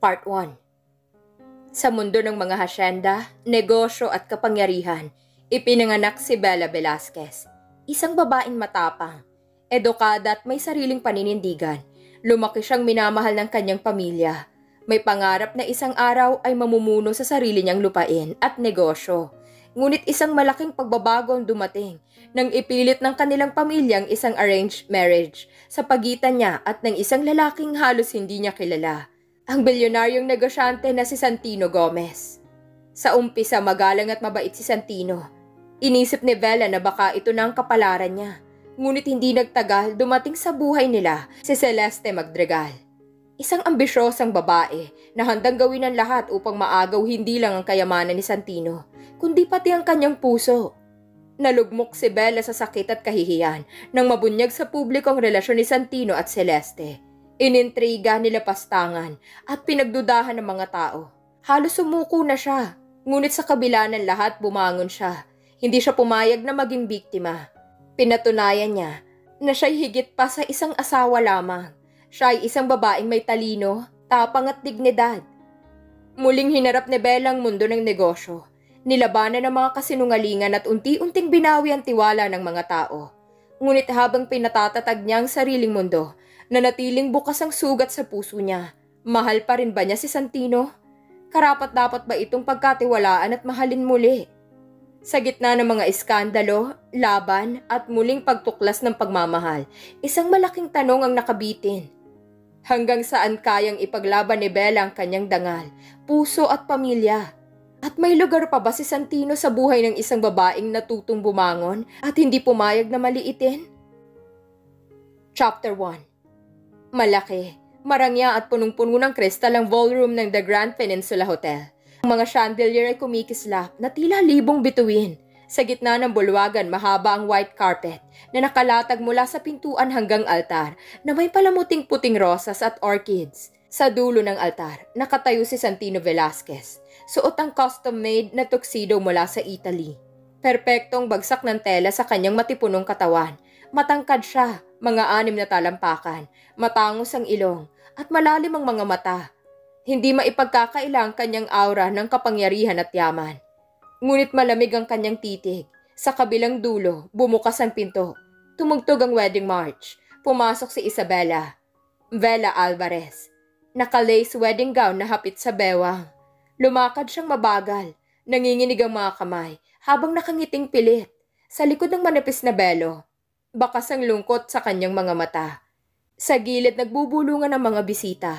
Part 1. Sa mundo ng mga hasyenda, negosyo at kapangyarihan, ipinanganak si Bella Velasquez. Isang babaeng matapang, edukada at may sariling paninindigan. Lumaki siyang minamahal ng kanyang pamilya. May pangarap na isang araw ay mamumuno sa sarili niyang lupain at negosyo. Ngunit isang malaking pagbabago ang dumating nang ipilit ng kanilang pamilyang isang arranged marriage sa pagitan niya at ng isang lalaking halos hindi niya kilala, ang bilyonaryong negosyante na si Santino Gomez. Sa umpisa magalang at mabait si Santino. Inisip ni Bella na baka ito na ang kapalaran niya. Ngunit hindi nagtagal dumating sa buhay nila si Celeste Madrigal. Isang ambisyosang babae na handang gawin ang lahat upang maagaw hindi lang ang kayamanan ni Santino, kundi pati ang kanyang puso. Nalugmok si Bella sa sakit at kahihiyan nang mabunyag sa publiko ang relasyon ni Santino at Celeste. Inintriga, nilapastangan at pinagdudahan ng mga tao. Halos sumuko na siya, ngunit sa kabila ng lahat bumangon siya. Hindi siya pumayag na maging biktima. Pinatunayan niya na siya'y higit pa sa isang asawa lamang. Siya ay isang babaeng may talino, tapang at dignidad. Muling hinarap ni Bella ang mundo ng negosyo. Nilabanan ng mga kasinungalingan at unti-unting binawi ang tiwala ng mga tao. Ngunit habang pinatatatag niya ang sariling mundo, nanatiling bukas ang sugat sa puso niya. Mahal pa rin ba niya si Santino? Karapat-dapat ba itong pagkatiwalaan at mahalin muli? Sa gitna ng mga iskandalo, laban at muling pagtuklas ng pagmamahal, isang malaking tanong ang nakabitin. Hanggang saan kayang ipaglaban ni Bella ang kanyang dangal, puso at pamilya? At may lugar pa ba si Santino sa buhay ng isang babaeng natutong bumangon at hindi pumayag na maliitin? Chapter 1. Malaki, marangya at punong-puno ng kristal ang ballroom ng The Grand Peninsula Hotel. Ang mga chandelier ay kumikislap na tila libong bituin. Sa gitna ng bulwagan, mahaba ang white carpet na nakalatag mula sa pintuan hanggang altar na may palamuting puting rosas at orchids. Sa dulo ng altar, nakatayo si Santino Velasquez. Suot ang custom-made na tuxedo mula sa Italy. Perpektong bagsak ng tela sa kanyang matipunong katawan. Matangkad siya, mga 6 na talampakan, matangos ang ilong, at malalim ang mga mata. Hindi maipagkakaila ang kanyang aura ng kapangyarihan at yaman. Ngunit malamig ang kanyang titig. Sa kabilang dulo, bumukas ang pinto. Tumugtog ang wedding march. Pumasok si Isabela Alvarez. Naka-lace wedding gown na hapit sa bewang. Lumakad siyang mabagal. Nanginginig ang mga kamay habang nakangiting pilit. Sa likod ng manipis na belo, bakas ang lungkot sa kanyang mga mata. Sa gilid nagbubulungan ang mga bisita.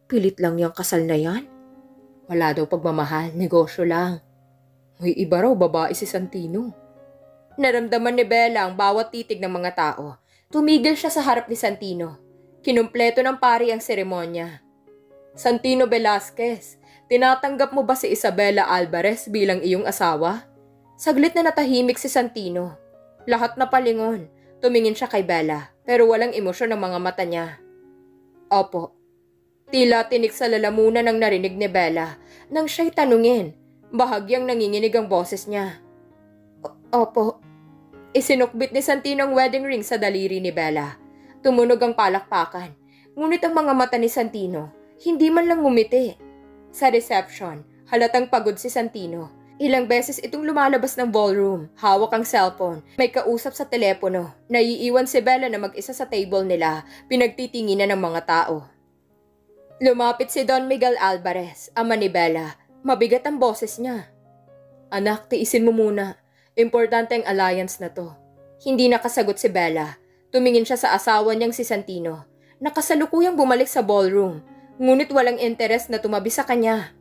Pilit lang yung kasal na yan. Wala daw pagmamahal, negosyo lang. May iba raw babae si Santino. Naramdaman ni Bella ang bawat titig ng mga tao. Tumigil siya sa harap ni Santino. Kinumpleto ng pari ang seremonya. Santino Velasquez, tinatanggap mo ba si Isabela Alvarez bilang iyong asawa? Saglit na natahimik si Santino. Lahat na palingon. Tumingin siya kay Bella, pero walang emosyon ng mga mata niya. Opo. Tila tinik sa lalamunan ang narinig ni Bella nang siya'y tanungin. Bahagyang nanginginig ang boses niya. Opo. Isinukbit ni Santino ang wedding ring sa daliri ni Bella. Tumunog ang palakpakan. Ngunit ang mga mata ni Santino, hindi man lang ngumiti. Sa reception, halatang pagod si Santino. Ilang beses itong lumalabas ng ballroom, hawak ang cellphone, may kausap sa telepono. Naiiwan si Bella na mag-isa sa table nila, pinagtitinginan ng mga tao. Lumapit si Don Miguel Alvarez, ama ni Bella. Mabigat ang boses niya. Anak, tiisin mo muna. Importante ang alliance na to. Hindi nakasagot si Bella. Tumingin siya sa asawa niyang si Santino. Nakasalukuyang bumalik sa ballroom, ngunit walang interes na tumabi sa kanya.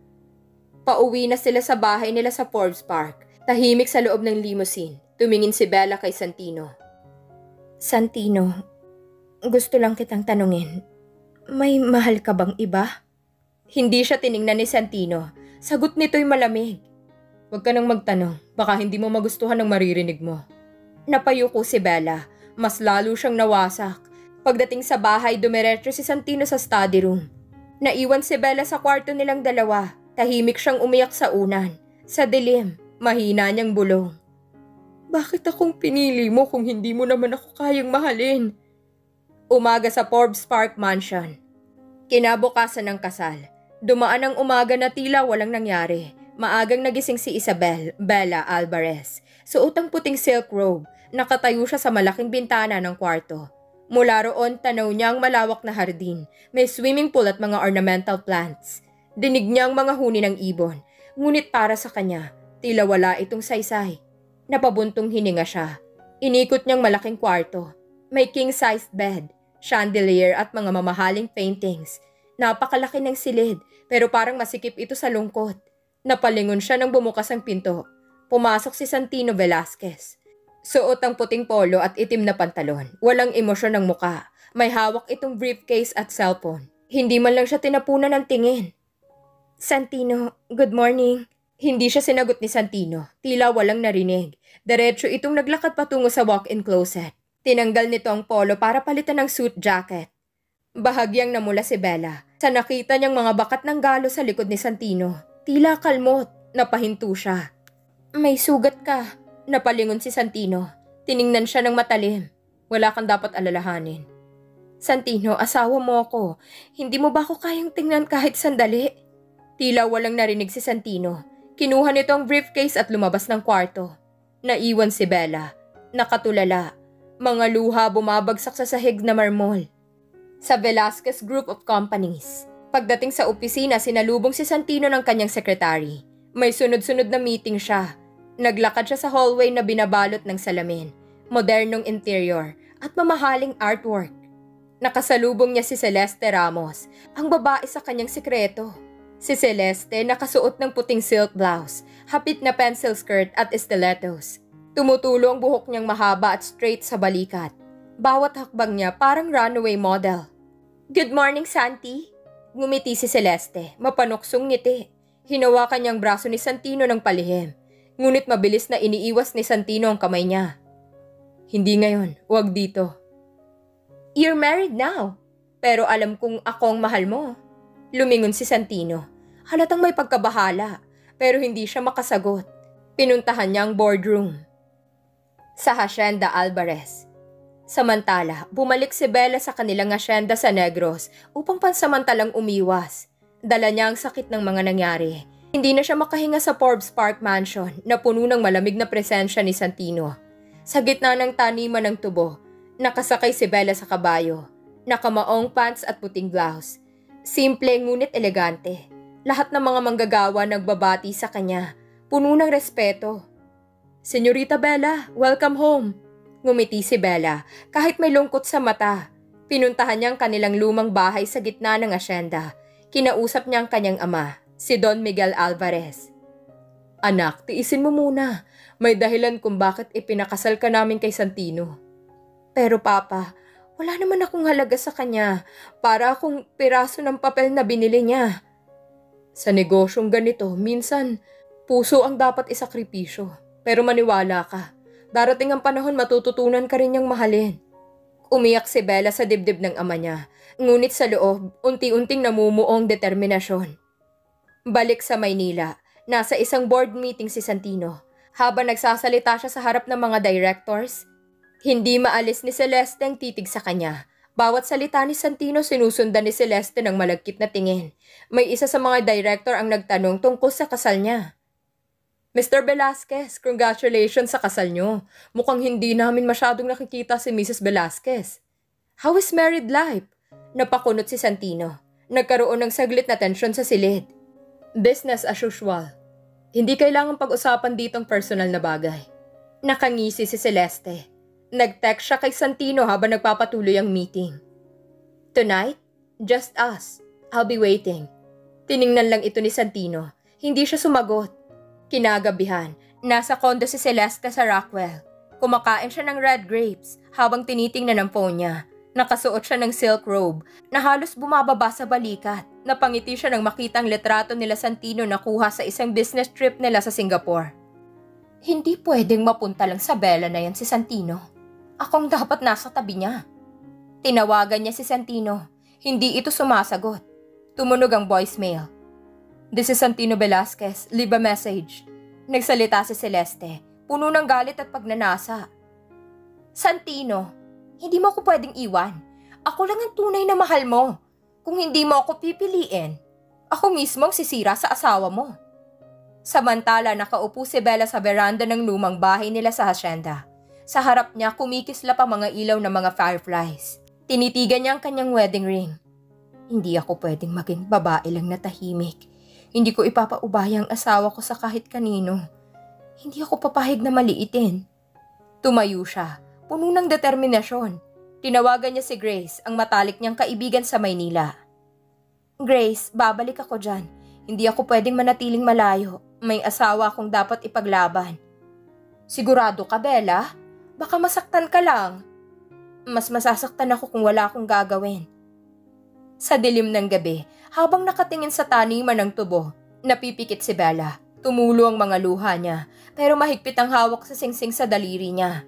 Pauwi na sila sa bahay nila sa Forbes Park. Tahimik sa loob ng limousine. Tumingin si Bella kay Santino. Santino, gusto lang kitang tanungin. May mahal ka bang iba? Hindi siya tiningnan ni Santino. Sagot nito'y malamig. Huwag ka nang magtanong. Baka hindi mo magustuhan ang maririnig mo. Napayuko si Bella. Mas lalo siyang nawasak. Pagdating sa bahay, dumiretso si Santino sa study room. Naiwan si Bella sa kwarto nilang dalawa. Tahimik siyang umiyak sa unan. Sa dilim, mahina niyang bulong. Bakit akong pinili mo kung hindi mo naman ako kayang mahalin? Umaga sa Forbes Park Mansion. Kinabukasan ng kasal, dumaan ang umaga na tila walang nangyari. Maagang nagising si Bella Alvarez. Suot ang puting silk robe, nakatayo siya sa malaking bintana ng kwarto. Mula roon, tanaw niya ang malawak na hardin, may swimming pool at mga ornamental plants. Dinig niya ang mga huni ng ibon, ngunit para sa kanya, tila wala itong saysay. Napabuntong hininga siya. Inikot niyang malaking kwarto. May king-sized bed, chandelier at mga mamahaling paintings. Napakalaki ng silid, pero parang masikip ito sa lungkot. Napalingon siya nang bumukas ang pinto. Pumasok si Santino Velasquez. Suot ang puting polo at itim na pantalon. Walang emosyon ng muka. May hawak itong briefcase at cellphone. Hindi man lang siya tinapunan ng tingin. Santino, good morning. Hindi siya sinagot ni Santino. Tila walang narinig. Diretso itong naglakad patungo sa walk-in closet. Tinanggal nito ang polo para palitan ng suit jacket. Bahagyang namula si Bella sa nakita niyang mga bakat ng galo sa likod ni Santino. Tila kalmot, napahinto siya. May sugat ka, napalingon si Santino. Tiningnan siya ng matalim. Wala kang dapat alalahanin. Santino, asawa mo ako. Hindi mo ba ako kayang tingnan kahit sandali? Tila walang narinig si Santino. Kinuha nito ang briefcase at lumabas ng kwarto. Naiwan si Bella. Nakatulala. Mga luha bumabagsak sa sahig na marmol. Sa Velasquez Group of Companies. Pagdating sa opisina, sinalubong si Santino ng kanyang sekretary. May sunod-sunod na meeting siya. Naglakad siya sa hallway na binabalot ng salamin, modernong interior, at mamahaling artwork. Nakasalubong niya si Celeste Ramos, ang babae sa kanyang sikreto. Si Celeste nakasuot ng puting silk blouse, hapit na pencil skirt at stilettos. Tumutulo ang buhok niyang mahaba at straight sa balikat. Bawat hakbang niya parang runway model. Good morning, Santi. Ngumiti si Celeste, mapanuksong ngiti. Hinawakan niyang braso ni Santino ng palihim. Ngunit mabilis na iniiwas ni Santino ang kamay niya. Hindi ngayon, wag dito. You're married now. Pero alam kong ako ang mahal mo. Lumingon si Santino. Halatang may pagkabahala, pero hindi siya makasagot. Pinuntahan niya ang boardroom. Sa Hacienda Alvarez. Samantala, bumalik si Bella sa kanilang asyenda sa Negros upang pansamantalang umiwas. Dala niya ang sakit ng mga nangyari. Hindi na siya makahinga sa Forbes Park Mansion na puno ng malamig na presensya ni Santino. Sa gitna ng taniman ng tubo, nakasakay si Bella sa kabayo. Nakamaong pants at puting blouse. Simple ngunit elegante. Lahat ng mga manggagawa nagbabati sa kanya. Puno ng respeto. Senyorita Bella, welcome home. Ngumiti si Bella kahit may lungkot sa mata. Pinuntahan niya ang kanilang lumang bahay sa gitna ng asyenda. Kinausap niya ang kanyang ama, si Don Miguel Alvarez. Anak, tiisin mo muna. May dahilan kung bakit ipinakasal ka namin kay Santino. Pero Papa, wala naman akong halaga sa kanya. Para akong piraso ng papel na binili niya. Sa negosyong ganito, minsan puso ang dapat isakripisyo. Pero maniwala ka. Darating ang panahon matututunan ka rin niyang mahalin. Umiyak si Bella sa dibdib ng ama niya. Ngunit sa loob, unti-unting namumuong determinasyon. Balik sa Maynila, nasa isang board meeting si Santino. Habang nagsasalita siya sa harap ng mga directors, hindi maalis ni Celeste ang titig sa kanya. Bawat salita ni Santino sinusundan ni Celeste ng malagkit na tingin. May isa sa mga director ang nagtanong tungkol sa kasal niya. Mr. Velasquez, congratulations sa kasal niyo. Mukhang hindi namin masyadong nakikita si Mrs. Velasquez. How is married life? Napakunot si Santino. Nagkaroon ng saglit na tensyon sa silid. Business as usual. Hindi kailangang pag-usapan ditong personal na bagay. Nakangisi si Celeste. Nag-text siya kay Santino habang nagpapatuloy ang meeting. Tonight, just us. I'll be waiting. Tiningnan lang ito ni Santino. Hindi siya sumagot. Kinagabihan, nasa kondo si Celeste sa Rockwell. Kumakain siya ng red grapes habang tinitingnan ang phone niya. Nakasuot siya ng silk robe na halos bumababa sa balikat. Napangiti siya nang makita ang litrato nila Santino na kuha sa isang business trip nila sa Singapore. Hindi pwedeng mapunta lang sa Bella na yan si Santino. Akong dapat nasa tabi niya. Tinawagan niya si Santino. Hindi ito sumasagot. Tumunog ang voicemail. This is Santino Velasquez. Leave a message. Nagsalita si Celeste, puno ng galit at pagnanasa. Santino, hindi mo ako pwedeng iwan. Ako lang ang tunay na mahal mo. Kung hindi mo ako pipiliin, ako mismo ang sisira sa asawa mo. Samantala, nakaupo si Bella sa veranda ng lumang bahay nila sa hasyenda. Sa harap niya, kumikislap ang mga ilaw ng mga fireflies. Tinitigan niya ang kanyang wedding ring. Hindi ako pwedeng maging babae lang na tahimik. Hindi ko ipapaubaya ang asawa ko sa kahit kanino. Hindi ako papahig na maliitin. Tumayo siya, puno ng determinasyon. Tinawagan niya si Grace, ang matalik niyang kaibigan sa Maynila. Grace, babalik ako dyan. Hindi ako pwedeng manatiling malayo. May asawa akong dapat ipaglaban. Sigurado ka, Bella? Baka masaktan ka lang. Mas masasaktan ako kung wala akong gagawin. Sa dilim ng gabi, habang nakatingin sa taniman ng tubo, napipikit si Bella. Tumulo ang mga luha niya, pero mahigpit ang hawak sa singsing sa daliri niya.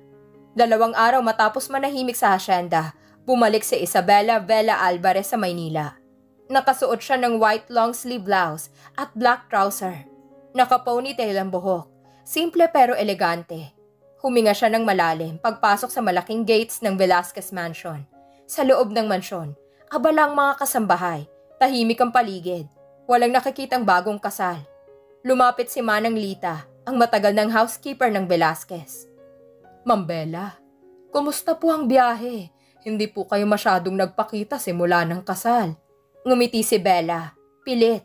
2 araw matapos manahimik sa hasyenda, bumalik si Isabella Vela Alvarez sa Maynila. Nakasuot siya ng white long sleeve blouse at black trouser. Naka-ponytail ang buhok, simple pero elegante. Huminga siya ng malalim pagpasok sa malaking gates ng Velasquez Mansion. Sa loob ng mansyon, abala ang mga kasambahay, tahimik ang paligid. Walang nakikitang bagong kasal. Lumapit si Manang Lita, ang matagal ng housekeeper ng Velasquez. Ma'am Bella, kumusta po ang biyahe? Hindi po kayo masyadong nagpakita simula ng kasal. Ngumiti si Bella, pilit.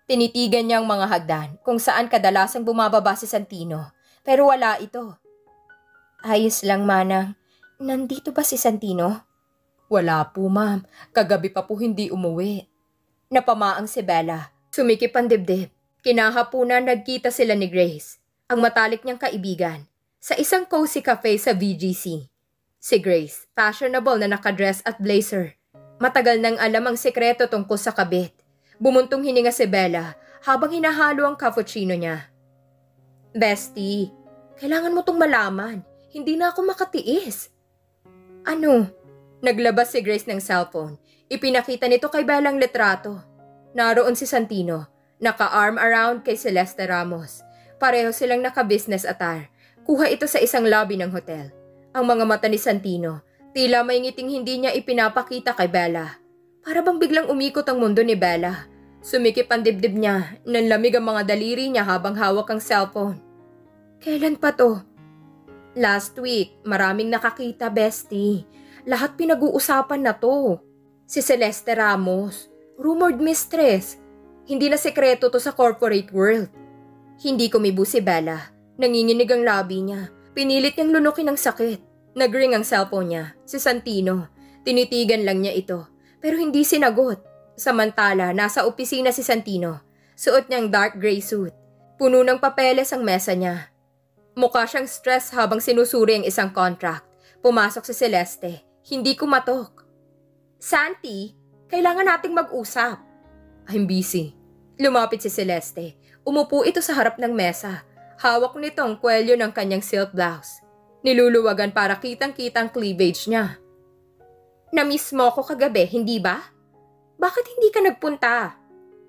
Tinitigan niya ang mga hagdan kung saan kadalasang bumababa si Santino, pero wala ito. Ayos lang, Manang. Nandito ba si Santino? Wala po, ma'am. Kagabi pa po hindi umuwi. Napamaang si Bella. Sumikip ang dibdib. Kinahapunan nagkita sila ni Grace, ang matalik niyang kaibigan, sa isang cozy cafe sa VGC. Si Grace, fashionable na nakadress at blazer. Matagal nang alam ang sekreto tungkol sa kabit. Bumuntong hininga si Bella habang hinahalo ang cappuccino niya. Bestie, kailangan mo tong malaman. Hindi na ako makatiis. Ano? Naglabas si Grace ng cellphone. Ipinakita nito kay Bella ang litrato. Naroon si Santino, naka-arm around kay Celeste Ramos. Pareho silang naka-business attire. Kuha ito sa isang lobby ng hotel. Ang mga mata ni Santino, tila may ngiting hindi niya ipinapakita kay Bella. Para bang biglang umikot ang mundo ni Bella. Sumikip ang dibdib niya, nanlamig ang mga daliri niya habang hawak ang cellphone. Kailan pa to? Last week, maraming nakakita, bestie. Lahat pinag-uusapan na to. Si Celeste Ramos, rumored mistress. Hindi na sekreto to sa corporate world. Hindi kumibo si Bella. Nanginginig ang labi niya. Pinilit niyang lunukin ng sakit. Nag-ring ang cellphone niya, si Santino. Tinitigan lang niya ito. Pero hindi sinagot. Samantala, nasa opisina si Santino. Suot niyang dark gray suit. Puno ng papeles ang mesa niya. Mukha siyang stress habang sinusuri ang isang contract. Pumasok si Celeste. Hindi kumatok. Santi, kailangan nating mag-usap. I'm busy. Lumapit si Celeste. Umupo ito sa harap ng mesa. Hawak nito ang kwelyo ng kanyang silk blouse. Niluluwagan para kitang-kitang cleavage niya. Na-miss mo ko kagabi, hindi ba? Bakit hindi ka nagpunta?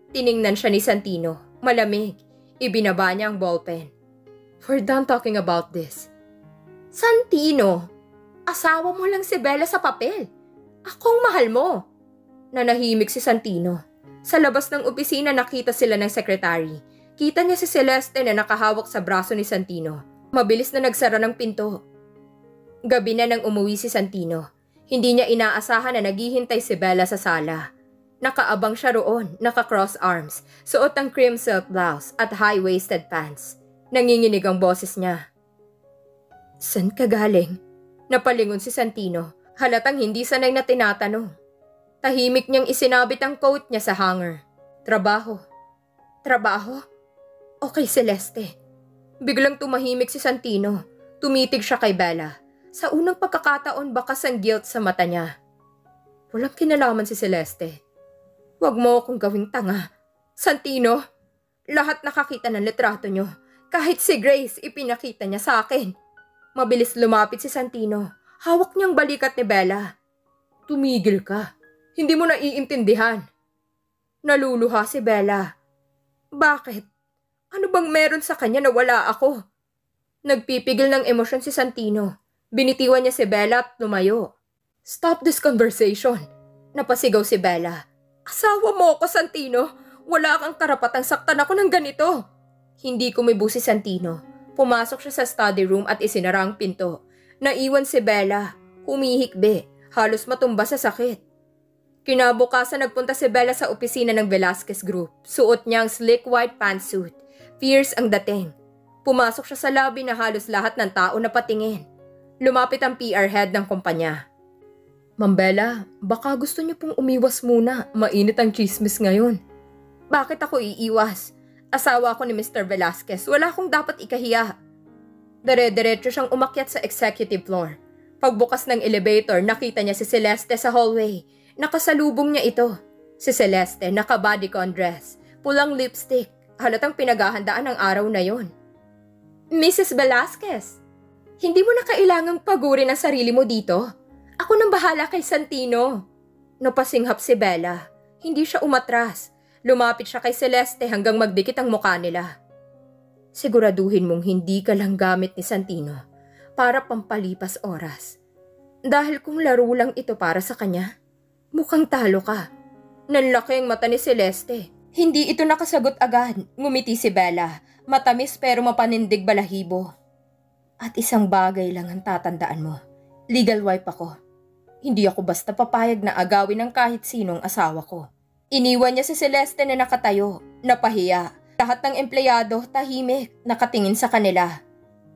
Tiningnan siya ni Santino, malamig. Ibinaba niya ang ballpen. We're done talking about this. Santino, asawa mo lang si Bella sa papel. Akong mahal mo. Nanahimik si Santino. Sa labas ng opisina nakita sila ng sekretary. Kita niya si Celeste na nakahawak sa braso ni Santino. Mabilis na nagsara ng pinto. Gabi na nang umuwi si Santino. Hindi niya inaasahan na naghihintay si Bella sa sala. Nakaabang siya roon, naka-cross arms, suot ang cream silk blouse at high-waisted pants. Nanginginig ang boses niya. San ka galing? Napalingon si Santino, halatang hindi sanay na tinatanong. Tahimik niyang isinabit ang coat niya sa hanger. Trabaho. Trabaho? Okay, Celeste. Biglang tumahimik si Santino. Tumitig siya kay Bella. Sa unang pagkakataon bakas ang guilt sa mata niya. Walang kinalaman si Celeste. Huwag mo akong gawing tanga. Santino, lahat nakakita ng litrato niyo. Kahit si Grace, ipinakita niya sa akin. Mabilis lumapit si Santino. Hawak niyang balikat ni Bella. Tumigil ka. Hindi mo naiintindihan. Naluluha si Bella. Bakit? Ano bang meron sa kanya na wala ako? Nagpipigil ng emosyon si Santino. Binitiwan niya si Bella at lumayo. Stop this conversation. Napasigaw si Bella. Asawa mo ko, Santino. Wala kang karapatang saktan ako ng ganito. Hindi kumibo si Santino. Pumasok siya sa study room at isinara ang pinto. Naiwan si Bella. Humihikbi. Halos matumba sa sakit. Kinabukasan nagpunta si Bella sa opisina ng Velasquez Group. Suot niya ang slick white pantsuit. Fierce ang dating. Pumasok siya sa lobby na halos lahat ng tao na patingin. Lumapit ang PR head ng kumpanya. Ma'am Bella, baka gusto niyo pong umiwas muna. Mainit ang chismis ngayon. Bakit ako iiwas? Asawa ko ni Mr. Velasquez. Wala akong dapat ikahiya. Dire-diretso siyang umakyat sa executive floor. Pagbukas ng elevator, nakita niya si Celeste sa hallway. Nakasalubong niya ito. Si Celeste, naka-bodycon dress, pulang lipstick. Halatang pinaghahandaan ng araw na yon. Mrs. Velasquez, hindi mo na kailangang pagurin ang sarili mo dito. Ako nang bahala kay Santino. Napasinghap si Bella. Hindi siya umatras. Lumapit siya kay Celeste hanggang magdikit ang mukha nila. Siguraduhin mong hindi ka lang gamit ni Santino para pampalipas oras. Dahil kung laro lang ito para sa kanya, mukhang talo ka. Nanlaki ang mata ni Celeste. Hindi ito nakasagot agad. Ngumiti si Bella. Matamis pero mapanindig balahibo. At isang bagay lang ang tatandaan mo. Legal wife ako. Hindi ako basta papayag na agawin ng kahit sinong asawa ko. Iniwan niya si Celeste na nakatayo, napahiya. Lahat ng empleyado tahimik, nakatingin sa kanila.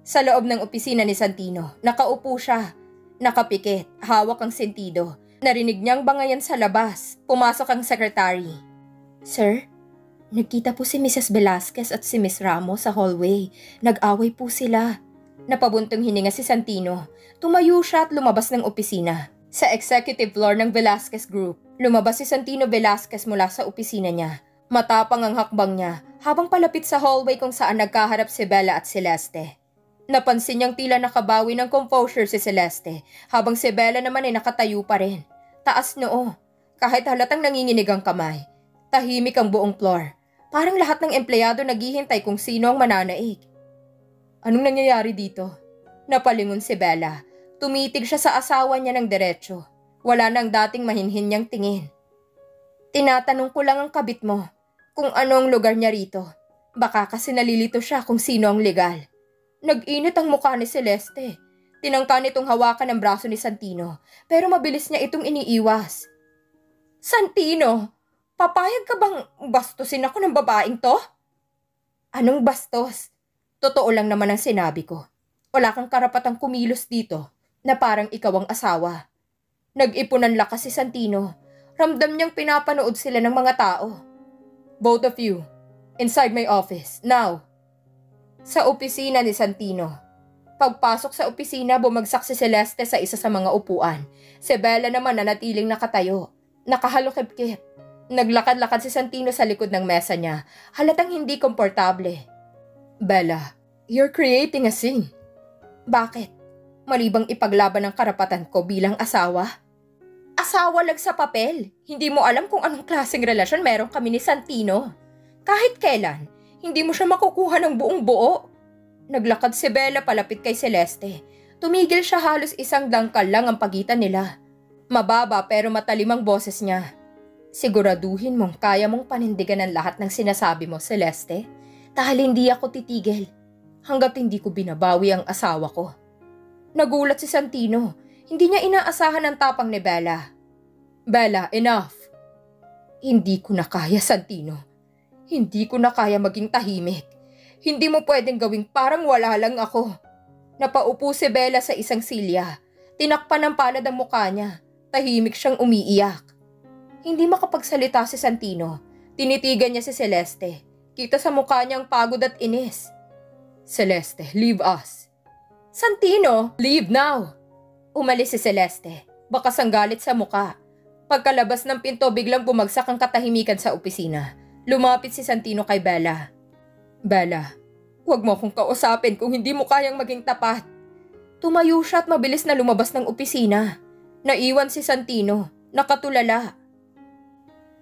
Sa loob ng opisina ni Santino, nakaupo siya. Nakapikit, hawak ang sentido. Narinig niyang bangayan sa labas. Pumasok ang secretary. Sir, nagkita po si Mrs. Velasquez at si Miss Ramos sa hallway. Nag-away po sila. Napabuntong hininga si Santino. Tumayo siya at lumabas ng opisina. Sa executive floor ng Velasquez Group, lumabas si Santino Velasquez mula sa opisina niya. Matapang ang hakbang niya habang palapit sa hallway kung saan nagkaharap si Bella at Celeste. Napansin niyang tila nakabawi ng composure si Celeste habang si Bella naman ay nakatayo pa rin. Taas noo, kahit halatang nanginginig ang kamay. Tahimik ang buong floor. Parang lahat ng empleyado naghihintay kung sino ang mananaig. Anong nangyayari dito? Napalingon si Bella. Tumitig siya sa asawa niya ng diretsyo. Wala nang dating mahinhin niyang tingin. Tinatanong ko lang ang kabit mo kung ano ang lugar niya rito. Baka kasi nalilito siya kung sino ang legal. Nag-init ang mukha ni Celeste. Tinangka nitong hawakan ang braso ni Santino pero mabilis niya itong iniiwas. Santino, papayag ka bang bastusin ako ng babaeng to? Anong bastos? Totoo lang naman ang sinabi ko. Wala kang karapatang kumilos dito na parang ikaw ang asawa. Nag-ipunan lakas si Santino. Ramdam niyang pinapanood sila ng mga tao. Both of you, inside my office, now. Sa opisina ni Santino. Pagpasok sa opisina, bumagsak si Celeste sa isa sa mga upuan. Si Bella naman nanatiling nakatayo. Nakahalukip-kip. Naglakad-lakad si Santino sa likod ng mesa niya. Halatang hindi komportable. Bella, you're creating a scene. Bakit? Malibang ipaglaban ang karapatan ko bilang asawa? Asawa lang sa papel. Hindi mo alam kung anong klaseng relasyon meron kami ni Santino. Kahit kailan, hindi mo siya makukuha ng buong buo. Naglakad si Bella palapit kay Celeste. Tumigil siya halos isang dangkal lang ang pagitan nila. Mababa pero matalim ang boses niya. Siguraduhin mong kaya mong panindigan ang lahat ng sinasabi mo, Celeste. Dahil hindi ako titigil hanggat hindi ko binabawi ang asawa ko. Nagulat si Santino. Hindi niya inaasahan ang tapang ni Bella. Bella, enough. Hindi ko na kaya, Santino. Hindi ko na kaya maging tahimik. Hindi mo pwedeng gawing parang wala lang ako. Napaupo si Bella sa isang silya. Tinakpan ng palad ang mukha niya. Tahimik siyang umiiyak. Hindi makapagsalita si Santino. Tinitigan niya si Celeste. Kita sa mukha niyang pagod at inis. Celeste, leave us. Santino, leave now! Umalis si Celeste, bakas ang galit sa muka. Pagkalabas ng pinto, biglang bumagsak ang katahimikan sa opisina. Lumapit si Santino kay Bella. Bella, huwag mo akong kausapin kung hindi mo kayang maging tapat. Tumayo siya at mabilis na lumabas ng opisina. Naiwan si Santino, nakatulala.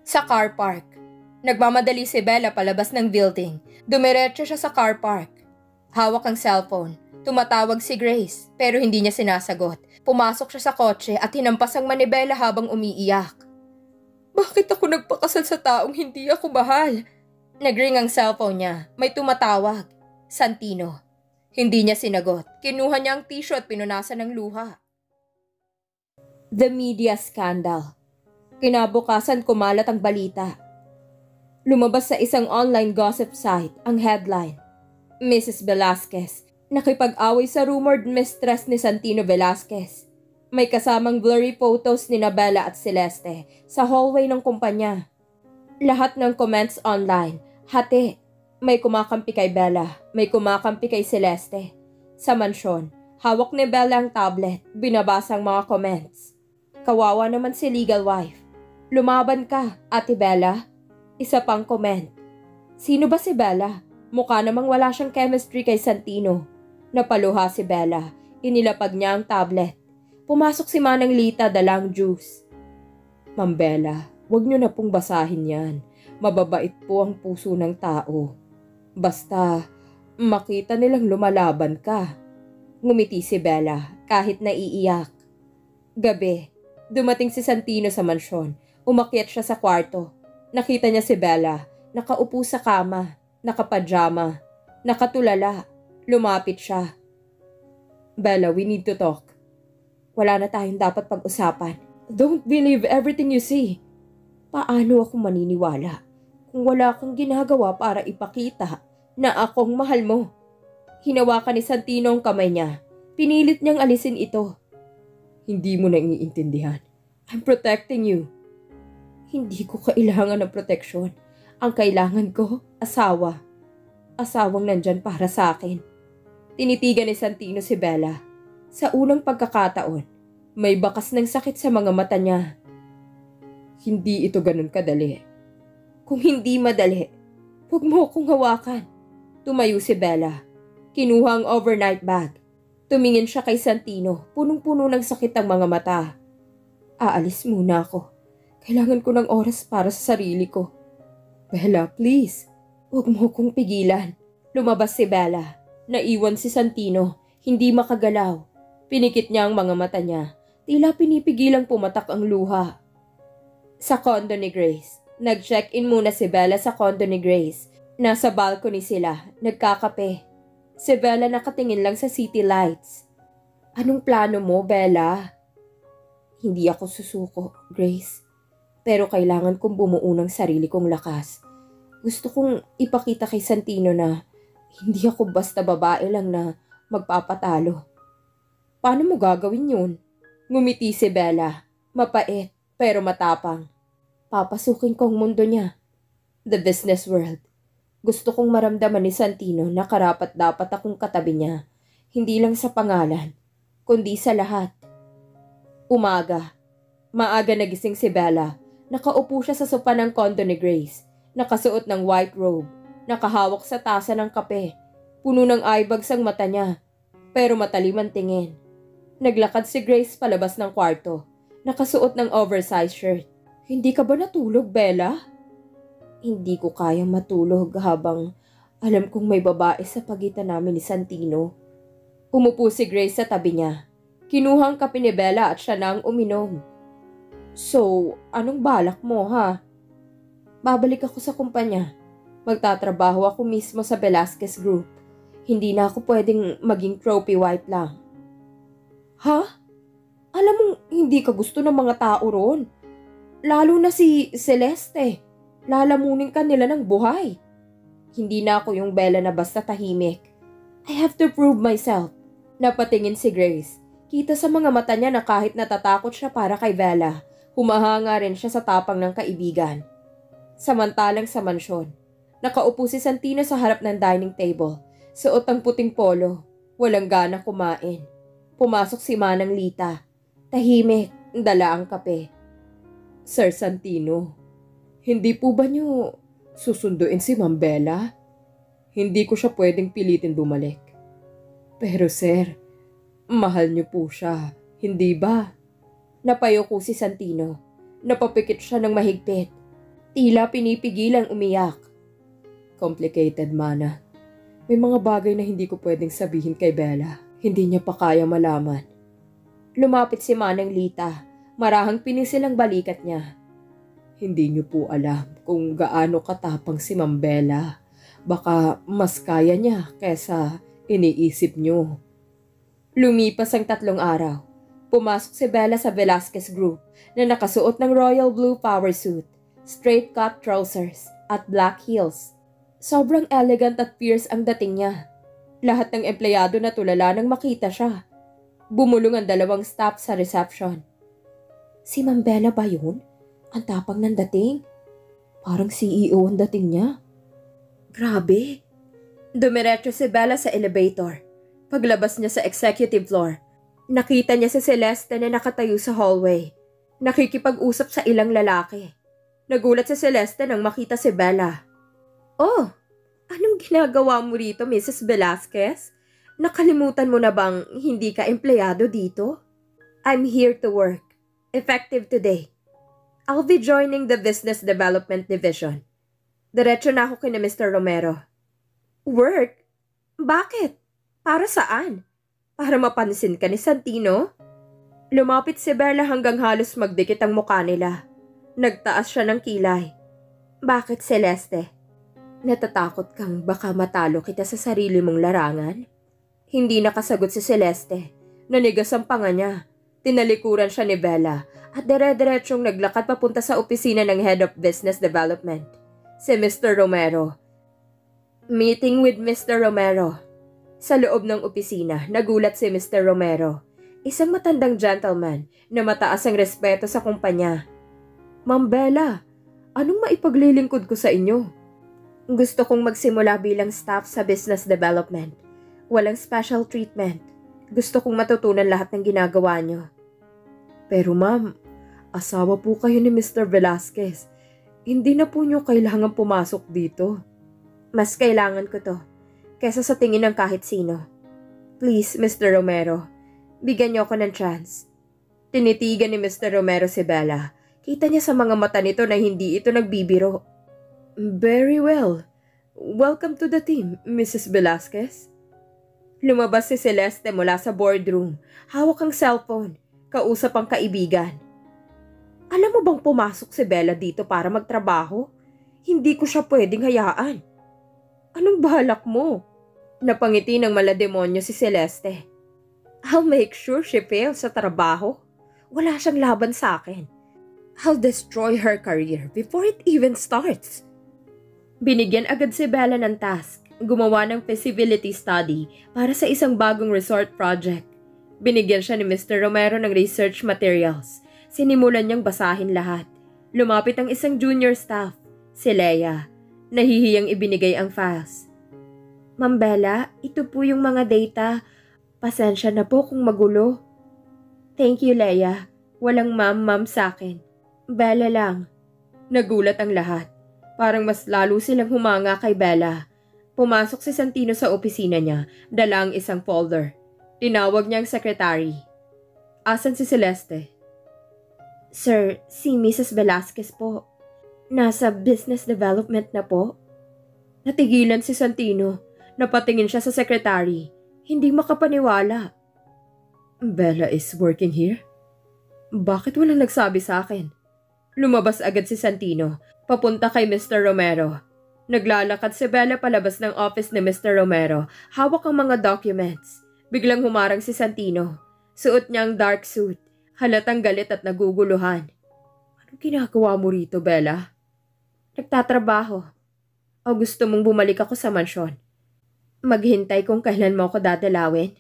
Sa car park, nagmamadali si Bella palabas ng building. Dumiretso siya sa car park. Hawak ang cellphone. Tumatawag si Grace, pero hindi niya sinasagot. Pumasok siya sa kotse at hinampas ang manibela habang umiiyak. Bakit ako nagpakasal sa taong hindi ako mahal? Nagring ang cellphone niya. May tumatawag. Santino. Hindi niya sinagot. Kinuha niya ang tissue at pinunasan ng luha. The media scandal. Kinabukasan kumalat ang balita. Lumabas sa isang online gossip site ang headline. Mrs. Velasquez, nakipag-away sa rumored mistress ni Santino Velasquez. May kasamang blurry photos ni Bella at Celeste sa hallway ng kumpanya. Lahat ng comments online, hati. May kumakampi kay Bella, may kumakampi kay Celeste. Sa mansyon, hawak ni Bella ang tablet, binabasa ang mga comments. Kawawa naman si legal wife. Lumaban ka, Ate Bella. Isa pang comment. Sino ba si Bella? Mukha namang wala siyang chemistry kay Santino. Napaluha si Bella. Inilapag niya ang tablet. Pumasok si Manang Lita dalang juice. Ma'am Bella, huwag niyo na pong basahin yan. Mababait po ang puso ng tao. Basta, makita nilang lumalaban ka. Ngumiti si Bella kahit naiiyak. Gabi, dumating si Santino sa mansyon. Umakyat siya sa kwarto. Nakita niya si Bella, nakaupo sa kama, nakapajama, nakatulala. Lumapit siya. Bella, we need to talk. Wala na tayong dapat pag-usapan. Don't believe everything you see. Paano ako maniniwala kung wala kang ginagawa para ipakita na akong mahal mo? Hinawakan ni Santino ang kamay niya. Pinilit niyang alisin ito. Hindi mo na iniintindihan. I'm protecting you. Hindi ko kailangan ng proteksyon. Ang kailangan ko, asawa. Asawang nandyan para sa akin. Tinitigan ni Santino si Bella. Sa unang pagkakataon, may bakas ng sakit sa mga mata niya. Hindi ito ganun kadali. Kung hindi madali, huwag mo akong hawakan. Tumayo si Bella. Kinuha ang overnight bag. Tumingin siya kay Santino. Punong-puno ng sakit ang mga mata. Aalis muna ako. Kailangan ko ng oras para sa sarili ko. Bella, please. Huwag mo kong pigilan. Lumabas si Bella. Naiwan si Santino. Hindi makagalaw. Pinikit niya ang mga mata niya. Tila pinipigilang pumatak ang luha. Sa condo ni Grace. Nag-check-in muna si Bella sa condo ni Grace. Nasa balcony sila. Nagkakape. Si Bella nakatingin lang sa city lights. Anong plano mo, Bella? Hindi ako susuko, Grace. Pero kailangan kong bumuo ng sarili kong lakas. Gusto kong ipakita kay Santino na hindi ako basta babae lang na magpapatalo. Paano mo gagawin yun? Ngumiti si Bella. Mapait, pero matapang. Papasukin ko ang mundo niya. The business world. Gusto kong maramdaman ni Santino na karapat-dapat akong katabi niya. Hindi lang sa pangalan, kundi sa lahat. Umaga. Maaga nagising si Bella. Nakaupo siya sa sopa ng condo ni Grace. Nakasuot ng white robe. Nakahawak sa tasa ng kape. Puno ng eyebags ang mata niya. Pero matalim ang tingin. Naglakad si Grace palabas ng kwarto. Nakasuot ng oversized shirt. Hindi ka ba natulog, Bella? Hindi ko kayang matulog habang alam kong may babae sa pagitan namin ni Santino. Umupo si Grace sa tabi niya. Kinuha ang kape ni Bella at siya na ang uminom. So, anong balak mo, ha? Babalik ako sa kumpanya. Magtatrabaho ako mismo sa Velasquez Group. Hindi na ako pwedeng maging trophy wife lang. Ha? Alam mong hindi ka gusto ng mga tao roon. Lalo na si Celeste. Lalamunin ka nila ng buhay. Hindi na ako yung Bella na basta tahimik. I have to prove myself. Napatingin si Grace. Kita sa mga mata niya na kahit natatakot siya para kay Bella, humahanga rin siya sa tapang ng kaibigan. Samantalang sa mansyon, nakaupo si Santino sa harap ng dining table. Suot ang puting polo. Walang gana kumain. Pumasok si Manang Lita. Tahimik, dala ang kape. Sir Santino, hindi po ba niyo susunduin si Ma'am Bella? Hindi ko siya pwedeng pilitin bumalik. Pero sir, mahal niyo po siya, hindi ba? Napayoko si Santino. Napapikit siya ng mahigpit. Tila pinipigilang umiyak. Complicated, Mana. May mga bagay na hindi ko pwedeng sabihin kay Bella. Hindi niya pa kaya malaman. Lumapit si Manang Lita. Marahang pinisil ang balikat niya. Hindi niyo po alam kung gaano katapang si Ma'am Bella. Baka mas kaya niya kesa iniisip niyo. Lumipas ang 3 araw. Pumasok si Bella sa Velasquez Group na nakasuot ng royal blue power suit, straight cut trousers at black heels. Sobrang elegant at fierce ang dating niya. Lahat ng empleyado na tulala nang makita siya. Bumulong ang 2 staff sa reception. Si Ma'am Bella ba yun? Ang tapang ng dating. Parang CEO ang dating niya. Grabe. Dumiretso si Bella sa elevator. Paglabas niya sa executive floor, nakita niya si Celeste na nakatayo sa hallway. Nakikipag-usap sa ilang lalaki. Nagulat si Celeste nang makita si Bella. Oh, anong ginagawa mo rito, Mrs. Velasquez? Nakalimutan mo na bang hindi ka empleyado dito? I'm here to work. Effective today. I'll be joining the Business Development Division. Diretso na ako kina Mr. Romero. Work? Bakit? Para saan? Para mapansin ka ni Santino? Lumapit si Bella hanggang halos magdikit ang mukha nila. Nagtaas siya ng kilay. Bakit, Celeste? Natatakot kang baka matalo kita sa sarili mong larangan? Hindi nakasagot si Celeste. Nanigas ang panga niya. Tinalikuran siya ni Bella at dire-diretsyong naglakad papunta sa opisina ng Head of Business Development, si Mr. Romero. Meeting with Mr. Romero. Sa loob ng opisina, nagulat si Mr. Romero, isang matandang gentleman na mataas ang respeto sa kumpanya. Ma'am Bella, anong maipaglilingkod ko sa inyo? Gusto kong magsimula bilang staff sa business development. Walang special treatment. Gusto kong matutunan lahat ng ginagawa niyo. Pero ma'am, asawa po kayo ni Mr. Velasquez. Hindi na po niyo kailangan pumasok dito. Mas kailangan ko to, kesa sa tingin ng kahit sino. Please, Mr. Romero, bigyan niyo ako ng chance. Tinitigan ni Mr. Romero si Bella. Kita niya sa mga mata nito na hindi ito nagbibiro. Very well. Welcome to the team, Mrs. Velasquez. Lumabas si Celeste mula sa boardroom. Hawak ang cellphone. Kausap ang kaibigan. Alam mo bang pumasok si Bella dito para magtrabaho? Hindi ko siya pwedeng hayaan. Anong balak mo? Napangiti ng malademonyo si Celeste. I'll make sure she fails sa trabaho. Wala siyang laban sa akin. I'll destroy her career before it even starts. Binigyan agad si Bella ng task, gumawa ng feasibility study para sa isang bagong resort project. Binigyan siya ni Mr. Romero ng research materials. Sinimulan niyang basahin lahat. Lumapit ang isang junior staff, si Leia. Nahihiyang ibinigay ang files. Ma'am Bella, ito po yung mga data. Pasensya na po kung magulo. Thank you, Leia. Walang ma'am sa akin. Bella lang. Nagulat ang lahat. Parang mas lalo silang humanga kay Bella. Pumasok si Santino sa opisina niya, dala ang isang folder. Tinawag niya ang secretary. Asan si Celeste? Sir, si Mrs. Velasquez po. Nasa business development na po. Natigilan si Santino. Napatingin siya sa secretary. Hindi makapaniwala. Bella is working here? Bakit walang nagsabi sa akin? Lumabas agad si Santino, papunta kay Mr. Romero. Naglalakad si Bella palabas ng office ni Mr. Romero, hawak ang mga documents. Biglang humarang si Santino. Suot niya ang dark suit, halatang galit at naguguluhan. Anong ginagawa mo rito, Bella? Nagtatrabaho. O gusto mong bumalik ako sa mansyon? Maghintay kung kailan mo ako dadalawin?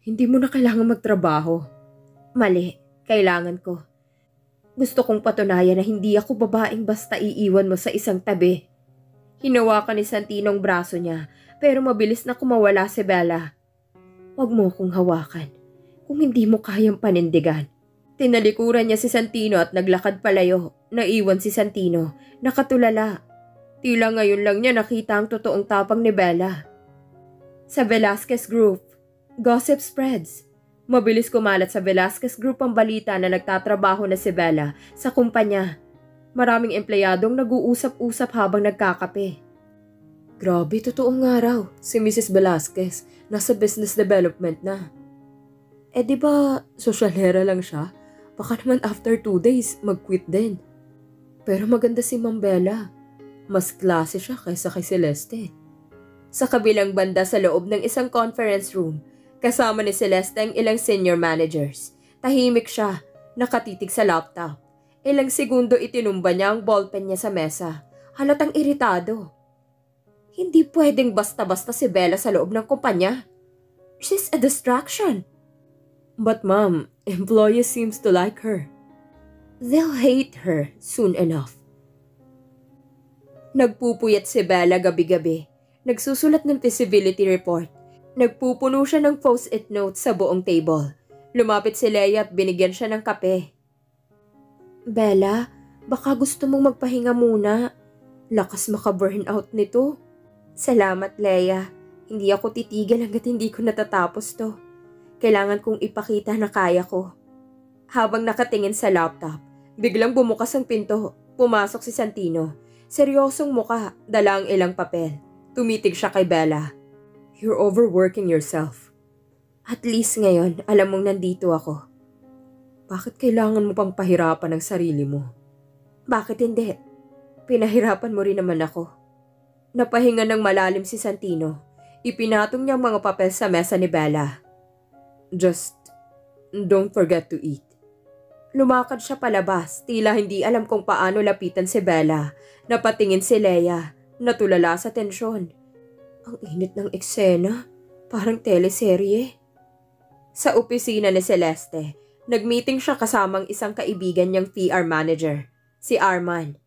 Hindi mo na kailangan magtrabaho. Mali, kailangan ko. Gusto kong patunayan na hindi ako babaeng basta iiwan mo sa isang tabi. Hinawakan ni Santino ang braso niya, pero mabilis na kumawala si Bella. Huwag mo akong hawakan, kung hindi mo kayang panindigan. Tinalikuran niya si Santino at naglakad palayo. Naiwan si Santino, nakatulala. Tila ngayon lang niya nakita ang totoong tapang ni Bella. Sa Velasquez Group, gossip spreads. Mabilis kumalat sa Velasquez Group ang balita na nagtatrabaho na si Bella sa kumpanya. Maraming empleyadong nag-uusap-usap habang nagkakape. Grabe, totoo nga raw. Si Mrs. Velasquez nasa business development na. Eh di ba, sosyalera lang siya? Baka naman after 2 days, mag-quit din. Pero maganda si Ma'am Bella. Mas klase siya kaysa kay Celeste. Sa kabilang banda sa loob ng isang conference room, kasama ni Celeste ang ilang senior managers. Tahimik siya, nakatitig sa laptop. Ilang segundo itinumba niya ang ballpen niya sa mesa. Halatang iritado. Hindi pwedeng basta-basta si Bella sa loob ng kumpanya. She's a distraction. But ma'am, employees seems to like her. They'll hate her soon enough. Nagpupuyat si Bella gabi-gabi. Nagsusulat ng feasibility report. Nagpupuno siya ng post-it notes sa buong table. Lumapit si Leia at binigyan siya ng kape. Bella, baka gusto mong magpahinga muna. Lakas maka-burnout nito. Salamat, Leia. Hindi ako titigil hanggat hindi ko natatapos to. Kailangan kong ipakita na kaya ko. Habang nakatingin sa laptop, biglang bumukas ang pinto. Pumasok si Santino. Seryosong muka, dala ang ilang papel. Tumitig siya kay Bella. You're overworking yourself. At least ngayon, alam mong nandito ako. Bakit kailangan mo pang pahirapan ang sarili mo? Bakit hindi? Pinahirapan mo rin naman ako. Napahinga ng malalim si Santino. Ipinatong niya ang mga papel sa mesa ni Bella. Just don't forget to eat. Lumakad siya palabas, tila hindi alam kung paano lapitan si Bella. Napatingin si Leia, natulala sa tensyon. Ang init ng eksena, parang teleserye. Sa opisina ni Celeste, nagmeeting siya kasamang isang kaibigan niyang PR manager, si Arman.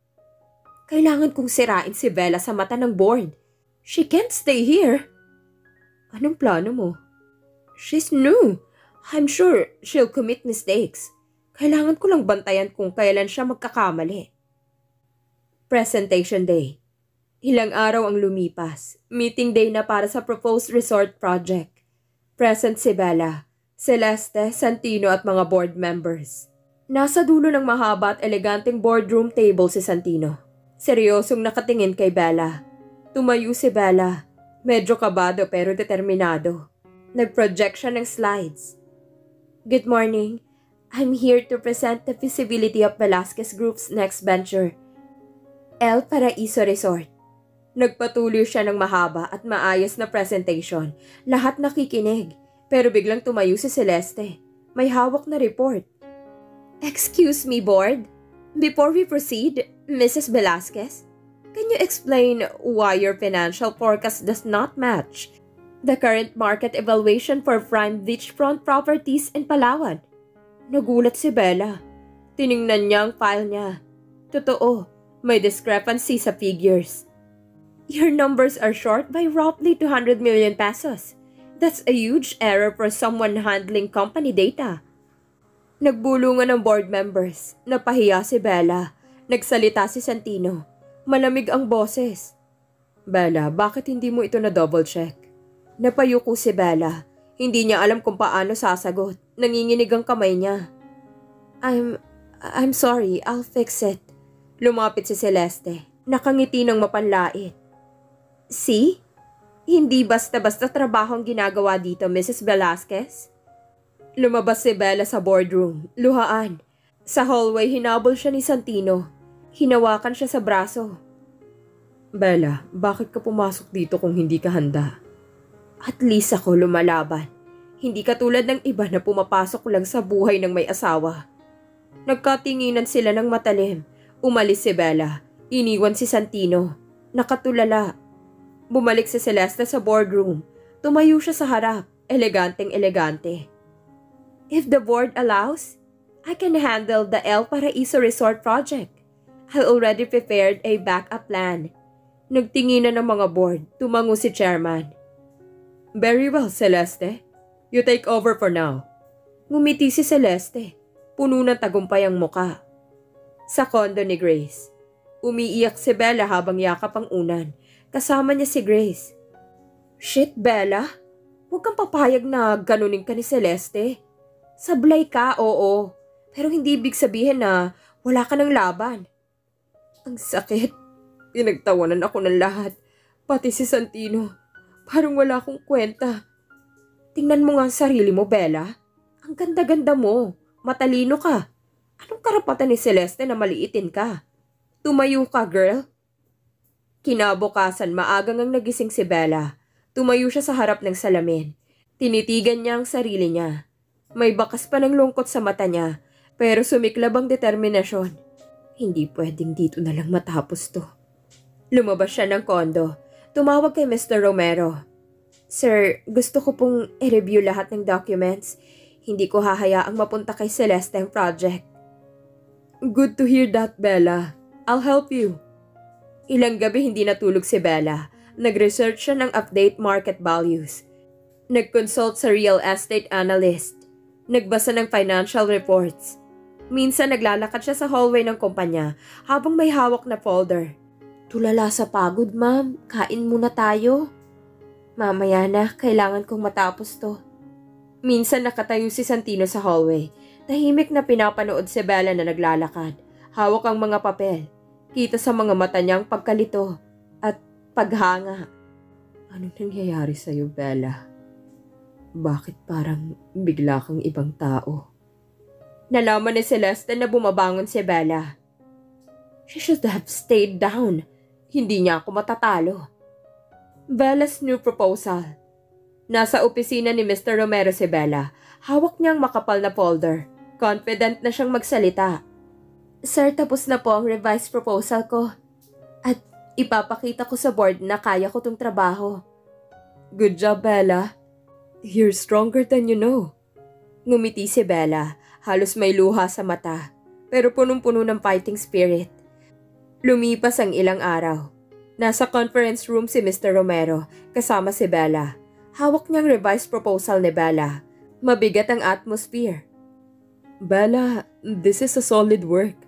Kailangan kong sirain si Bella sa mata ng board. She can't stay here. Anong plano mo? She's new. I'm sure she'll commit mistakes. Kailangan ko lang bantayan kung kailan siya magkakamali. Presentation day. Ilang araw ang lumipas. Meeting day na para sa proposed resort project. Present si Bella, Celeste, Santino at mga board members. Nasa dulo ng mahaba at eleganteng boardroom table si Santino. Seryosong nakatingin kay Bella. Tumayo si Bella. Medyo kabado pero determinado. Nag-project siya ng slides. Good morning. I'm here to present the feasibility of Velasquez Group's next venture, El Paraiso Resort. Nagpatuloy siya ng mahaba at maayos na presentation. Lahat nakikinig, pero biglang tumayo si Celeste. May hawak na report. Excuse me, board. Before we proceed, Mrs. Velasquez, can you explain why your financial forecast does not match the current market evaluation for prime beachfront properties in Palawan? Nagulat si Bella. Tiningnan niya ang file niya. Totoo, may discrepancy sa figures. Your numbers are short by roughly 200 million pesos. That's a huge error for someone handling company data. Nagbulungan ng board members. Napahiya si Bella. Nagsalita si Santino. Malamig ang boses. Bella, bakit hindi mo ito na-double check? Napayuko si Bella. Hindi niya alam kung paano sasagot. Nanginginig ang kamay niya. I'm sorry, I'll fix it. Lumapit si Celeste. Nakangiti ng mapanlait. See? Hindi basta-basta trabaho ang ginagawa dito, Mrs. Velasquez. Lumabas si Bella sa boardroom. Luhaan. Sa hallway, hinabol siya ni Santino. Hinawakan siya sa braso. Bella, bakit ka pumasok dito kung hindi ka handa? At least ako lumalaban. Hindi katulad ng iba na pumapasok lang sa buhay ng may asawa. Nagkatinginan sila ng matalim. Umalis si Bella. Iniwan si Santino. Nakatulala. Bumalik si Celeste sa boardroom. Tumayo siya sa harap. Eleganteng-elegante. If the board allows, I can handle the El Paraiso Resort project. I already prepared a backup plan. Nagtinginan ng mga board. Tumango si chairman. Very well, Celeste. You take over for now. Ngumiti si Celeste. Puno ng tagumpay ang muka. Sa kondo ni Grace. Umiiyak si Bella habang yakap ang unan. Kasama niya si Grace. Shit, Bella. Huwag kang papayag na ganunin ka ni Celeste. Sablay ka, oo. Pero hindi ibig sabihin na wala ka ng laban. Ang sakit. Pinagtawanan ako ng lahat. Pati si Santino. Parang wala akong kwenta. Tingnan mo nga ang sarili mo, Bella. Ang ganda-ganda mo. Matalino ka. Anong karapatan ni Celeste na maliitin ka? Tumayo ka, girl. Kinabukasan, maagang ang nagising si Bella. Tumayo siya sa harap ng salamin. Tinitigan niya ang sarili niya. May bakas pa ng lungkot sa mata niya, pero sumiklab ang determinasyon. Hindi pwedeng dito na lang matapos to. Lumabas siya ng kondo. Tumawag kay Mr. Romero. Sir, gusto ko pong i-review lahat ng documents. Hindi ko hahayaang mapunta kay Celeste ang project. Good to hear that, Bella. I'll help you. Ilang gabi hindi natulog si Bella. Nag-research siya ng update market values. Nag-consult sa real estate analyst. Nagbasa ng financial reports. Minsan naglalakad siya sa hallway ng kumpanya habang may hawak na folder. Tulala sa pagod, ma'am. Kain muna tayo. Mamaya na, kailangan kong matapos to. Minsan nakatayo si Santino sa hallway. Tahimik na pinapanood si Bella na naglalakad. Hawak ang mga papel. Kita sa mga mata niyang pagkalito at paghanga. Anong nangyayari sa'yo, Bella? Bakit parang bigla kang ibang tao? Nalaman ni Celeste na bumabangon si Bella. She should have stayed down. Hindi niya ako matatalo. Bella's new proposal. Nasa opisina ni Mr. Romero si Bella. Hawak niyang makapal na folder. Confident na siyang magsalita. Sir, tapos na po ang revised proposal ko. At ipapakita ko sa board na kaya ko tong trabaho. Good job, Bella. You're stronger than you know. Ngumiti si Bella. Halos may luha sa mata. Pero punong-puno ng fighting spirit. Lumipas ang ilang araw. Nasa conference room si Mr. Romero kasama si Bella. Hawak niyang revised proposal ni Bella. Mabigat ang atmosphere. Bella, this is a solid work.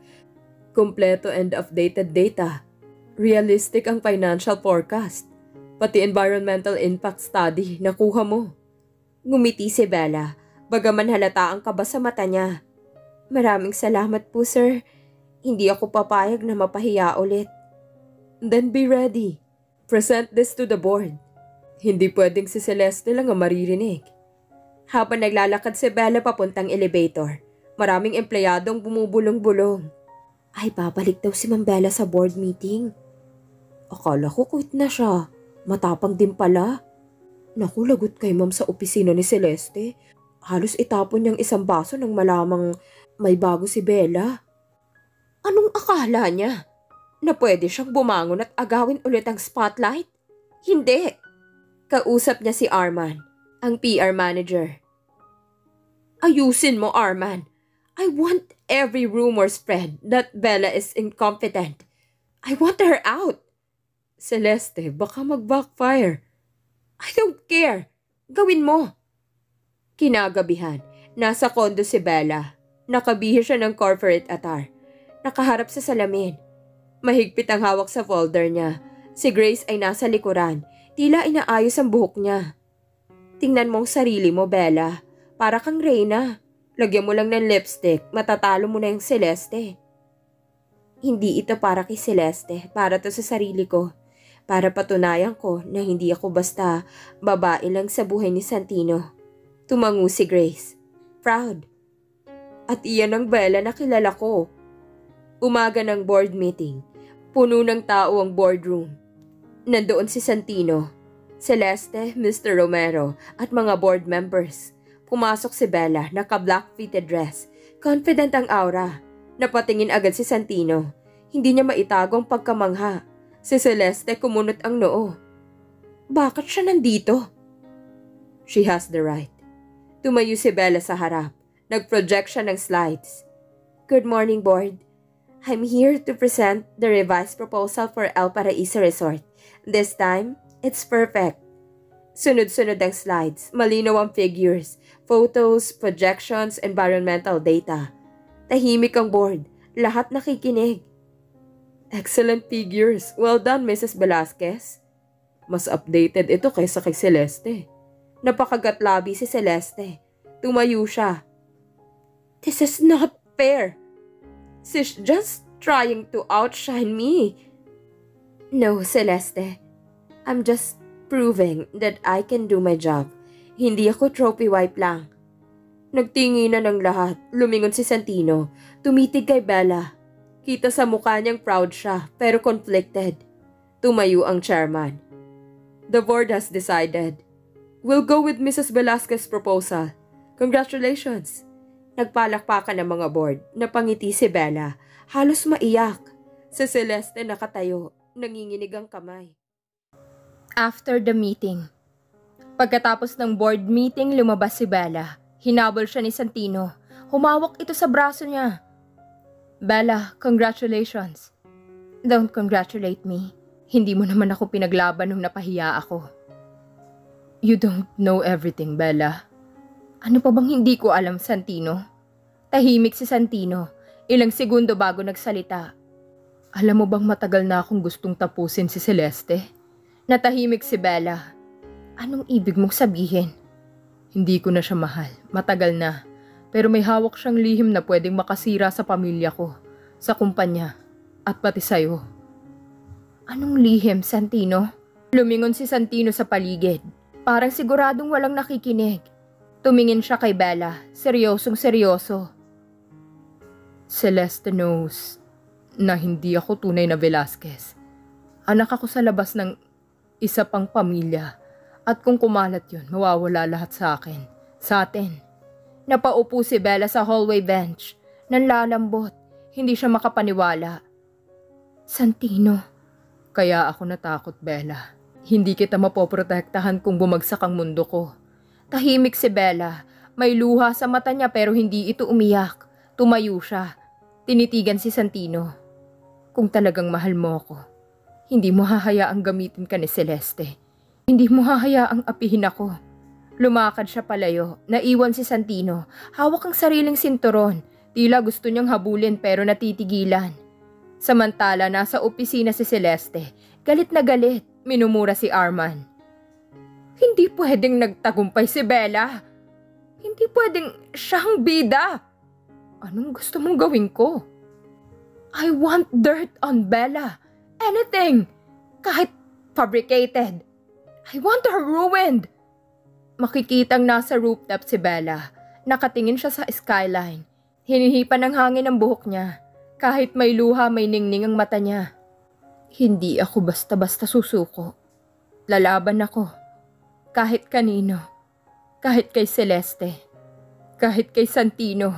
Kompleto and updated data. Realistic ang financial forecast. Pati environmental impact study nakuha mo. Ngumiti si Bella, bagaman halata ang kaba sa mata niya. Maraming salamat po, sir. Hindi ako papayag na mapahiya ulit. Then be ready. Present this to the board. Hindi pwedeng si Celeste lang ang maririnig. Habang naglalakad si Bella papuntang elevator, maraming empleyadong bumubulong-bulong. Ay, babalik daw si Ma'am Bella sa board meeting. Akala ko quit na siya. Matapang din pala. Naku, lagot kay Ma'am sa opisina ni Celeste. Halos itapon niyang isang baso nang malamang may bago si Bella. Anong akala niya? Na pwede siyang bumangon at agawin ulit ang spotlight? Hindi. Kausap niya si Arman, ang PR manager. Ayusin mo, Arman. I want every rumor spread that Bella is incompetent. I want her out. Celeste, baka mag-backfire. I don't care. Gawin mo. Kinagabihan, nasa kondo si Bella. Nakabihis siya ng corporate attire. Nakaharap sa salamin. Mahigpit ang hawak sa folder niya. Si Grace ay nasa likuran. Tila inaayos ang buhok niya. Tingnan mo ang sarili mo, Bella. Para kang Reyna. Lagyan mo lang ng lipstick, matatalo mo na yung Celeste. Hindi ito para kay Celeste, para to sa sarili ko. Para patunayan ko na hindi ako basta babae lang sa buhay ni Santino. Tumango si Grace. Proud. At iyan ang Bella na kilala ko. Umaga ng board meeting. Puno ng tao ang boardroom. Nandoon si Santino, Celeste, Mr. Romero at mga board members. Pumasok si Bella, naka-black fitted dress. Confident ang aura. Napatingin agad si Santino. Hindi niya maitago ang pagkamangha. Si Celeste kumunot ang noo. Bakit siya nandito? She has the right. Tumayo si Bella sa harap. Nag-project siya ng slides. Good morning, board. I'm here to present the revised proposal for El Paraiso Resort. This time, it's perfect. Sunod-sunod ang slides, malinaw ang figures, photos, projections, environmental data. Tahimik ang board, lahat nakikinig. Excellent figures. Well done, Mrs. Velasquez. Mas updated ito kaysa kay Celeste. Napakagatlabi si Celeste. Tumayo siya. This is not fair. She's just trying to outshine me. No, Celeste. I'm just proving that I can do my job. Hindi ako trophy wife lang. Nagtinginan ng lahat. Lumingon si Santino. Tumitig kay Bella. Kita sa mukha niyang proud siya pero conflicted. Tumayo ang chairman. The board has decided. We'll go with Mrs. Velasquez's proposal. Congratulations! Nagpalakpakan ang mga board. Napangiti si Bella. Halos maiyak. Si Celeste nakatayo. Nanginginig ang kamay. After the meeting. Pagkatapos ng board meeting, lumabas si Bella. Hinabol siya ni Santino. Humawak ito sa braso niya. Bella, congratulations. Don't congratulate me. Hindi mo naman ako pinaglaban nung napahiya ako. You don't know everything, Bella. Ano pa bang hindi ko alam, Santino? Tahimik si Santino. Ilang segundo bago nagsalita. Alam mo bang matagal na akong gustong tapusin si Celeste? Natahimik si Bella. Anong ibig mong sabihin? Hindi ko na siya mahal. Matagal na. Pero may hawak siyang lihim na pwedeng makasira sa pamilya ko, sa kumpanya, at pati sa'yo. Anong lihim, Santino? Lumingon si Santino sa paligid. Parang siguradong walang nakikinig. Tumingin siya kay Bella, seryosong seryoso. Celeste knows na hindi ako tunay na Velasquez. Anak ako sa labas ng isa pang pamilya. At kung kumalat yun, mawawala lahat sa akin. Sa atin. Napaupo si Bella sa hallway bench. Nanlalambot. Hindi siya makapaniwala. Santino. Kaya ako natakot, Bella. Hindi kita mapoprotektahan kung bumagsak ang mundo ko. Tahimik si Bella. May luha sa mata niya pero hindi ito umiyak. Tumayo siya. Tinitigan si Santino. Kung talagang mahal mo ako, hindi mo hahayaang gamitin ka ni Celeste. Hindi mo hahayaang apihin ako. Lumakad siya palayo. Naiwan si Santino. Hawak ang sariling sinturon. Tila gusto niyang habulin pero natitigilan. Samantala, nasa opisina si Celeste. Galit na galit. Minumura si Arman. Hindi pwedeng nagtagumpay si Bella. Hindi pwedeng siyang bida. Anong gusto mong gawin ko? I want dirt on Bella. Anything. Kahit fabricated. I want her ruined. Makikitang nasa rooftop si Bella. Nakatingin siya sa skyline. Hinihipan ng hangin ang buhok niya. Kahit may luha, may ningning ang mata niya. Hindi ako basta-basta susuko. Lalaban ako. Kahit kanino. Kahit kay Celeste. Kahit kay Santino.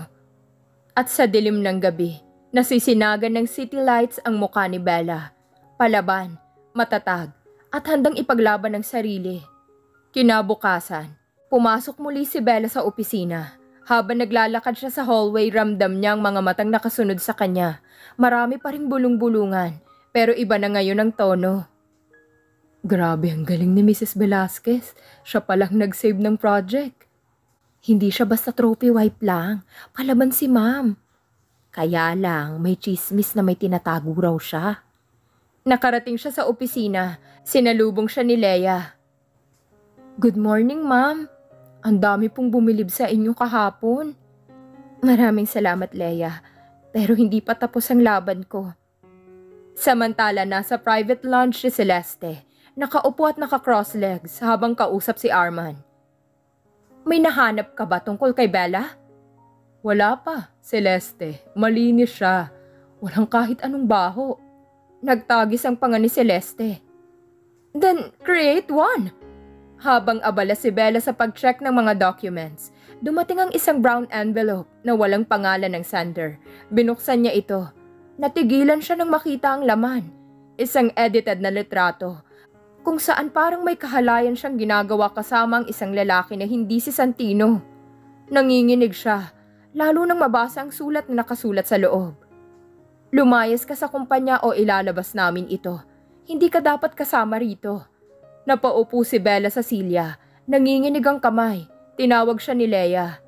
At sa dilim ng gabi, nasisinagan ng city lights ang mukha ni Bella. Palaban, matatag, at handang ipaglaban ng sarili. Kinabukasan, pumasok muli si Bella sa opisina. Habang naglalakad siya sa hallway, ramdam niya ang mga matang nakasunod sa kanya. Marami pa ring bulong-bulungan, pero iba na ngayon ang tono. Grabe ang galing ni Mrs. Velasquez. Siya palang nag-save ng project. Hindi siya basta trophy wife lang. Palaban si ma'am. Kaya lang, may chismis na may tinatago raw siya. Nakarating siya sa opisina. Sinalubong siya ni Leia. Good morning, ma'am. Ang dami pong bumilib sa inyo kahapon. Maraming salamat, Leia. Pero hindi pa tapos ang laban ko. Samantala, nasa private lounge si Celeste. Nakaupo at naka-cross legs habang kausap si Arman. May nahanap ka ba tungkol kay Bella? Wala pa, Celeste. Malinis siya. Walang kahit anong baho. Nagtagis ang panga ni Celeste. Then, create one. Habang abala si Bella sa pag-check ng mga documents, dumating ang isang brown envelope na walang pangalan ng sender. Binuksan niya ito. Natigilan siya nang makita ang laman. Isang edited na litrato, kung saan parang may kahalayan siyang ginagawa kasama ang isang lalaki na hindi si Santino. Nanginginig siya, lalo nang mabasa ang sulat na nakasulat sa loob. Lumayas ka sa kumpanya o ilalabas namin ito. Hindi ka dapat kasama rito. Napaupo si Bella sa silya. Nanginginig ang kamay. Tinawag siya ni Leia.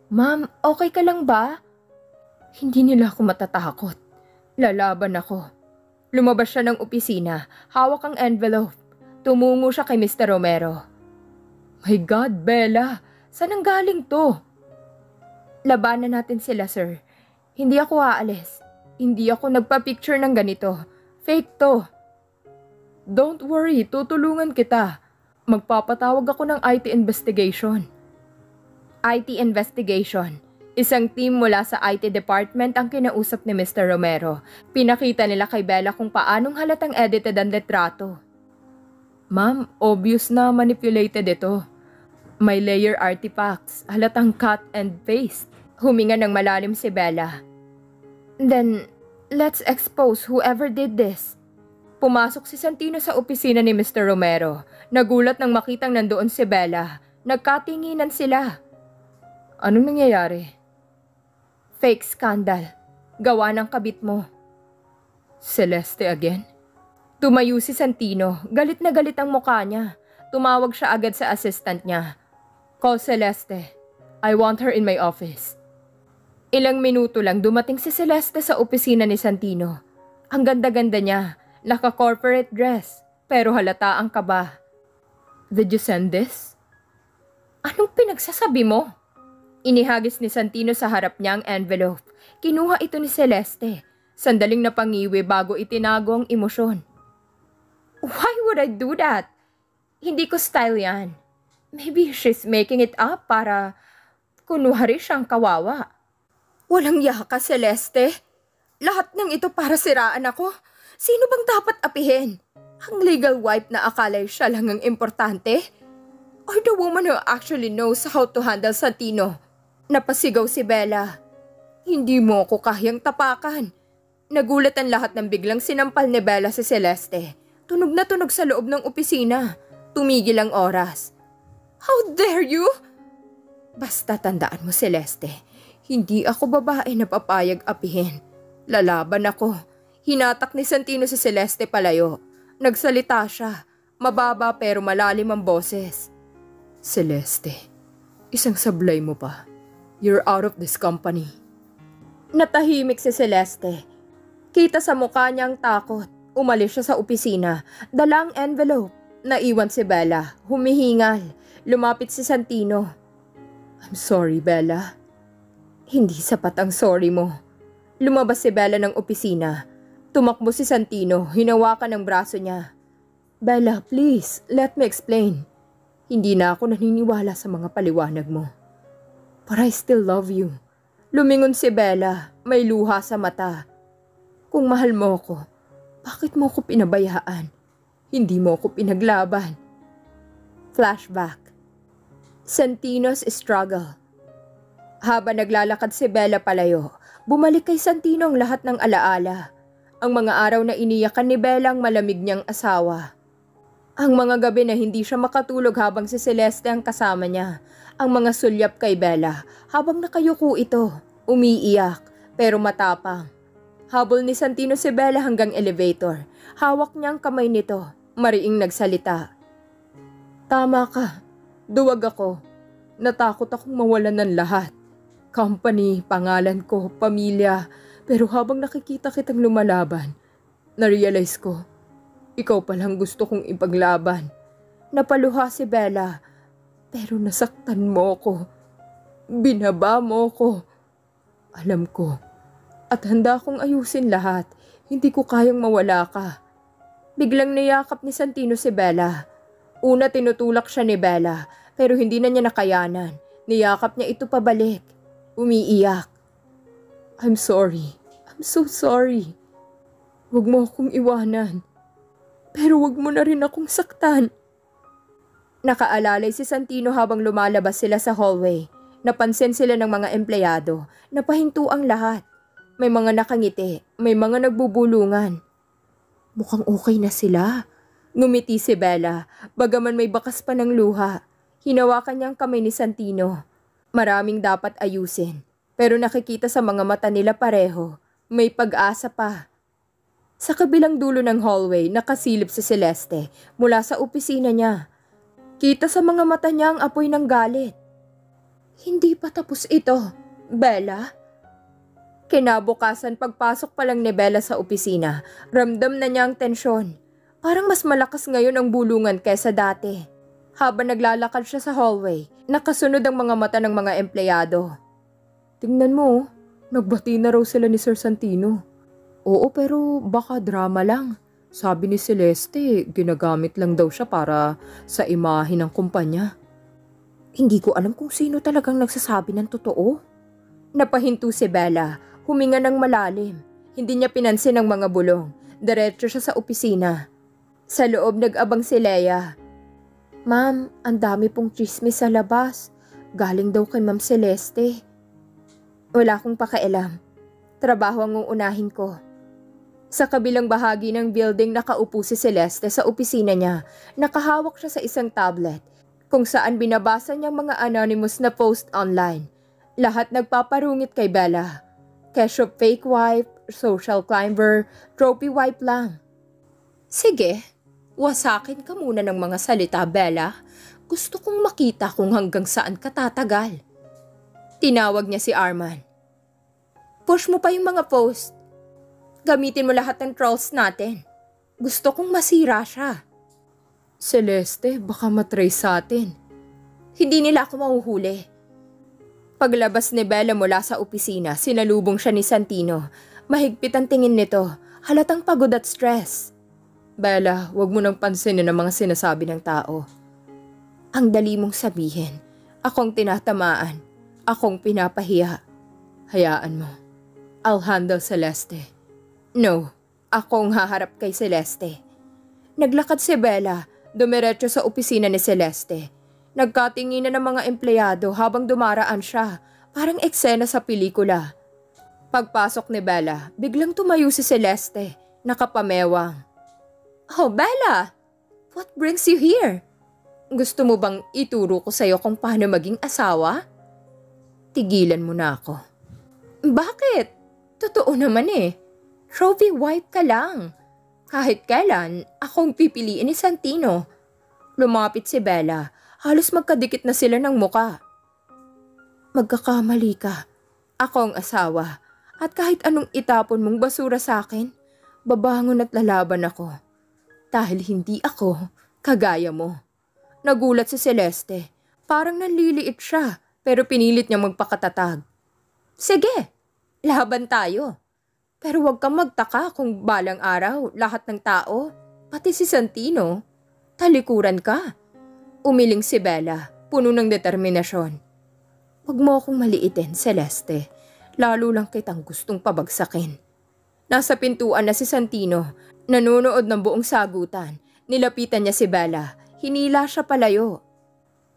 Ma'am, okay ka lang ba? Hindi nila ako matatakot. Lalaban ako. Lumabas siya ng opisina. Hawak ang envelope. Tumungo siya kay Mr. Romero. My God, Bella! Saan ang galing to? Labanan natin sila, sir. Hindi ako aalis. Hindi ako nagpa-picture ng ganito. Fake to. Don't worry, tutulungan kita. Magpapatawag ako ng IT investigation. IT investigation. Isang team mula sa IT department ang kinausap ni Mr. Romero. Pinakita nila kay Bella kung paanong halatang edited ang litrato. Ma'am, obvious na manipulated ito. May layer artifacts, halatang cut and paste. Huminga ng malalim si Bella. Then, let's expose whoever did this. Pumasok si Santino sa opisina ni Mr. Romero. Nagulat nang makitang nandoon si Bella. Nagkatinginan sila. Anong nangyayari? Fake scandal. Gawa ng kabit mo. Celeste again? Tumayo si Santino. Galit na galit ang mukha niya. Tumawag siya agad sa assistant niya. Call Celeste. I want her in my office. Ilang minuto lang dumating si Celeste sa opisina ni Santino. Ang ganda-ganda niya. Naka-corporate dress. Pero halata ang kaba. Did you send this? Anong pinagsasabi mo? Inihagis ni Santino sa harap niya ang envelope. Kinuha ito ni Celeste. Sandaling napangiwi bago itinago ang emosyon. Why would I do that? Hindi ko style yan. Maybe she's making it up para kunwari siyang kawawa. Walang yaka, Celeste. Lahat ng ito para siraan ako. Sino bang dapat apihin? Ang legal wife na akala siya lang ang importante? Or the woman who actually knows how to handle Santino? Napasigaw si Bella. Hindi mo ako kayang tapakan. Nagulat ang lahat ng biglang sinampal ni Bella si Celeste. Tunog na tunog sa loob ng opisina. Tumigil ang oras. How dare you? Basta tandaan mo, Celeste. Hindi ako babae na papayag apihin. Lalaban ako. Hinatak ni Santino si Celeste palayo. Nagsalita siya. Mababa pero malalim ang boses. Celeste, isang sablay mo pa. You're out of this company. Natahimik si Celeste. Kita sa mukha niyang takot. Umalis siya sa opisina. Dalang envelope. Naiwan si Bella. Humihingal. Lumapit si Santino. I'm sorry, Bella. Hindi sapat ang sorry mo. Lumabas si Bella ng opisina. Tumakbo si Santino. Hinawakan ang braso niya. Bella, please, let me explain. Hindi na ako naniniwala sa mga paliwanag mo. But I still love you. Lumingon si Bella, may luha sa mata. Kung mahal mo ko, bakit mo ko pinabayaan? Hindi mo ko pinaglaban. Flashback. Santino's struggle. Habang naglalakad si Bella palayo, bumalik kay Santino ang lahat ng alaala. Ang mga araw na iniyakan ni Bella ang malamig niyang asawa. Ang mga gabi na hindi siya makatulog habang si Celeste ang kasama niya. Ang mga sulyap kay Bella habang nakayuko ito, umiiyak pero matapang. Habol ni Santino si Bella hanggang elevator. Hawak niya ang kamay nito, mariing nagsalita. Tama ka, duwag ako. Natakot akong mawalan ng lahat. Company, pangalan ko, pamilya. Pero habang nakikita kitang lumalaban, narealize ko, ikaw palang gusto kong ipaglaban. Napaluha si Bella. Pero nasaktan mo ko. Binaba mo ko. Alam ko. At handa akong ayusin lahat. Hindi ko kayang mawala ka. Biglang niyakap ni Santino si Bella. Una tinutulak siya ni Bella. Pero hindi na niya nakayanan. Niyakap niya ito pabalik. Umiiyak. I'm sorry. I'm so sorry. Huwag mo akong iwanan. Pero huwag mo na rin akong saktan. Nakaalalay si Santino habang lumalabas sila sa hallway. Napansin sila ng mga empleyado. Napahinto ang lahat. May mga nakangiti, may mga nagbubulungan. Mukhang okay na sila. Ngumiti si Bella, bagaman may bakas pa ng luha. Hinawakan niya ang kamay ni Santino. Maraming dapat ayusin. Pero nakikita sa mga mata nila pareho. May pag-asa pa. Sa kabilang dulo ng hallway, nakasilip si Celeste mula sa opisina niya. Kita sa mga mata niya ang apoy ng galit. Hindi pa tapos ito, Bella. Kinabukasan pagpasok pa lang ni Bella sa opisina, ramdam na niya ang tensyon. Parang mas malakas ngayon ang bulungan kaysa dati. Habang naglalakad siya sa hallway, nakasunod ang mga mata ng mga empleyado. Tingnan mo, nagbati na raw sila ni Sir Santino. Oo, pero baka drama lang. Sabi ni Celeste, ginagamit lang daw siya para sa imahe ng kumpanya. Hindi ko alam kung sino talagang nagsasabi ng totoo. Napahinto si Bella, huminga ng malalim. Hindi niya pinansin ang mga bulong. Diretso siya sa opisina. Sa loob nag-abang si Leia. Ma'am, ang dami pong chismis sa labas. Galing daw kay Ma'am Celeste. Wala akong pakialam. Trabaho ang uunahin ko. Sa kabilang bahagi ng building nakaupo si Celeste sa opisina niya. Nakahawak siya sa isang tablet kung saan binabasa niya mga anonymous na post online. Lahat nagpaparungit kay Bella. Kesyo fake wife, social climber, trophy wife lang. Sige, wasakin ka muna ng mga salita, Bella. Gusto kong makita kung hanggang saan ka tatagal. Tinawag niya si Arman. Push mo pa yung mga post. Gamitin mo lahat ng trolls natin. Gusto kong masira siya. Celeste, baka matrace sa atin. Hindi nila ako mahuhuli. Paglabas ni Bella mula sa opisina, sinalubong siya ni Santino. Mahigpit ang tingin nito. Halatang pagod at stress. Bella, wag mo nang pansinin ang mga sinasabi ng tao. Ang dali mong sabihin. Akong tinatamaan. Akong pinapahiya. Hayaan mo. I'll handle Celeste. No, akong haharap kay Celeste. Naglakad si Bella, dumiretso sa opisina ni Celeste. Nagkatinginan ng mga empleyado habang dumaraan siya, parang eksena sa pelikula. Pagpasok ni Bella, biglang tumayo si Celeste, nakapamewang. Oh, Bella! What brings you here? Gusto mo bang ituro ko sa'yo kung paano maging asawa? Tigilan mo na ako. Bakit? Totoo naman eh. Trophy wife ka lang. Kahit kailan, akong pipiliin ni Santino. Lumapit si Bella. Halos magkadikit na sila ng muka. Magkakamali ka. Ako ang asawa. At kahit anong itapon mong basura sa akin, babangon at lalaban ako. Dahil hindi ako kagaya mo. Nagulat si Celeste. Parang nanliliit siya, pero pinilit niyang magpakatatag. Sige, laban tayo. Pero huwag kang magtaka kung balang araw lahat ng tao, pati si Santino, talikuran ka. Umiling si Bella, puno ng determinasyon. Huwag mo akong maliitin, Celeste. Lalo lang kitang gustong pabagsakin. Nasa pintuan na si Santino, nanonood ng buong sagutan. Nilapitan niya si Bella, hinila siya palayo.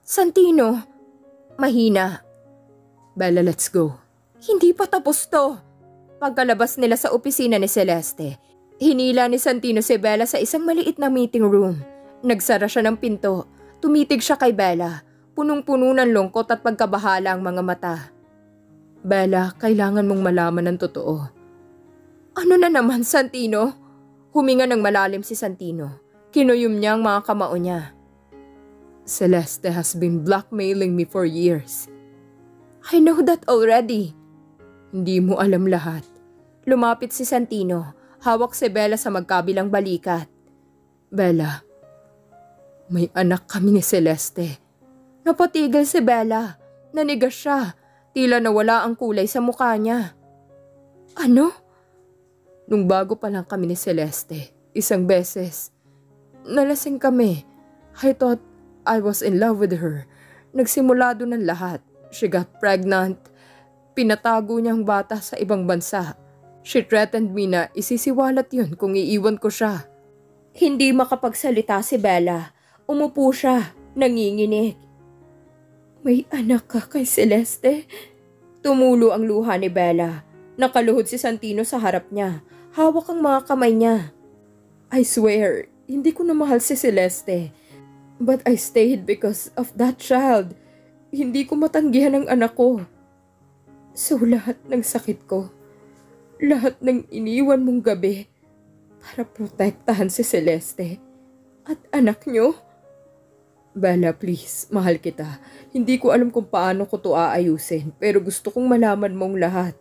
Santino, mahina. Bella, let's go. Hindi pa tapos to. Pagkalabas nila sa opisina ni Celeste, hinila ni Santino si Bella sa isang maliit na meeting room. Nagsara siya ng pinto. Tumitig siya kay Bella. Punong-puno ng lungkot at pagkabahala ang mga mata. Bella, kailangan mong malaman ng totoo. Ano na naman, Santino? Huminga ng malalim si Santino. Kinuyom niya ang mga kamao niya. Celeste has been blackmailing me for years. I know that already. Hindi mo alam lahat. Lumapit si Santino. Hawak si Bella sa magkabilang balikat. Bella, may anak kami ni Celeste. Napatigil si Bella. Nanigas siya. Tila nawala ang kulay sa mukha niya. Ano? Nung bago pa lang kami ni Celeste, isang beses, nalasing kami. I thought I was in love with her. Nagsimula doon ang lahat. She got pregnant. Pinatago niya ang bata sa ibang bansa. She threatened me na isisiwalat yun kung iiwan ko siya. Hindi makapagsalita si Bella. Umupo siya, nanginginig. May anak ka kay Celeste? Tumulo ang luha ni Bella. Nakaluhod si Santino sa harap niya. Hawak ang mga kamay niya. I swear, hindi ko na mahal si Celeste. But I stayed because of that child. Hindi ko matanggihan ang anak ko. So lahat ng sakit ko, lahat ng iniwan mong gabi para protektahan si Celeste at anak niyo? Bella, please, mahal kita. Hindi ko alam kung paano ko to aayusin pero gusto kong malaman mong lahat.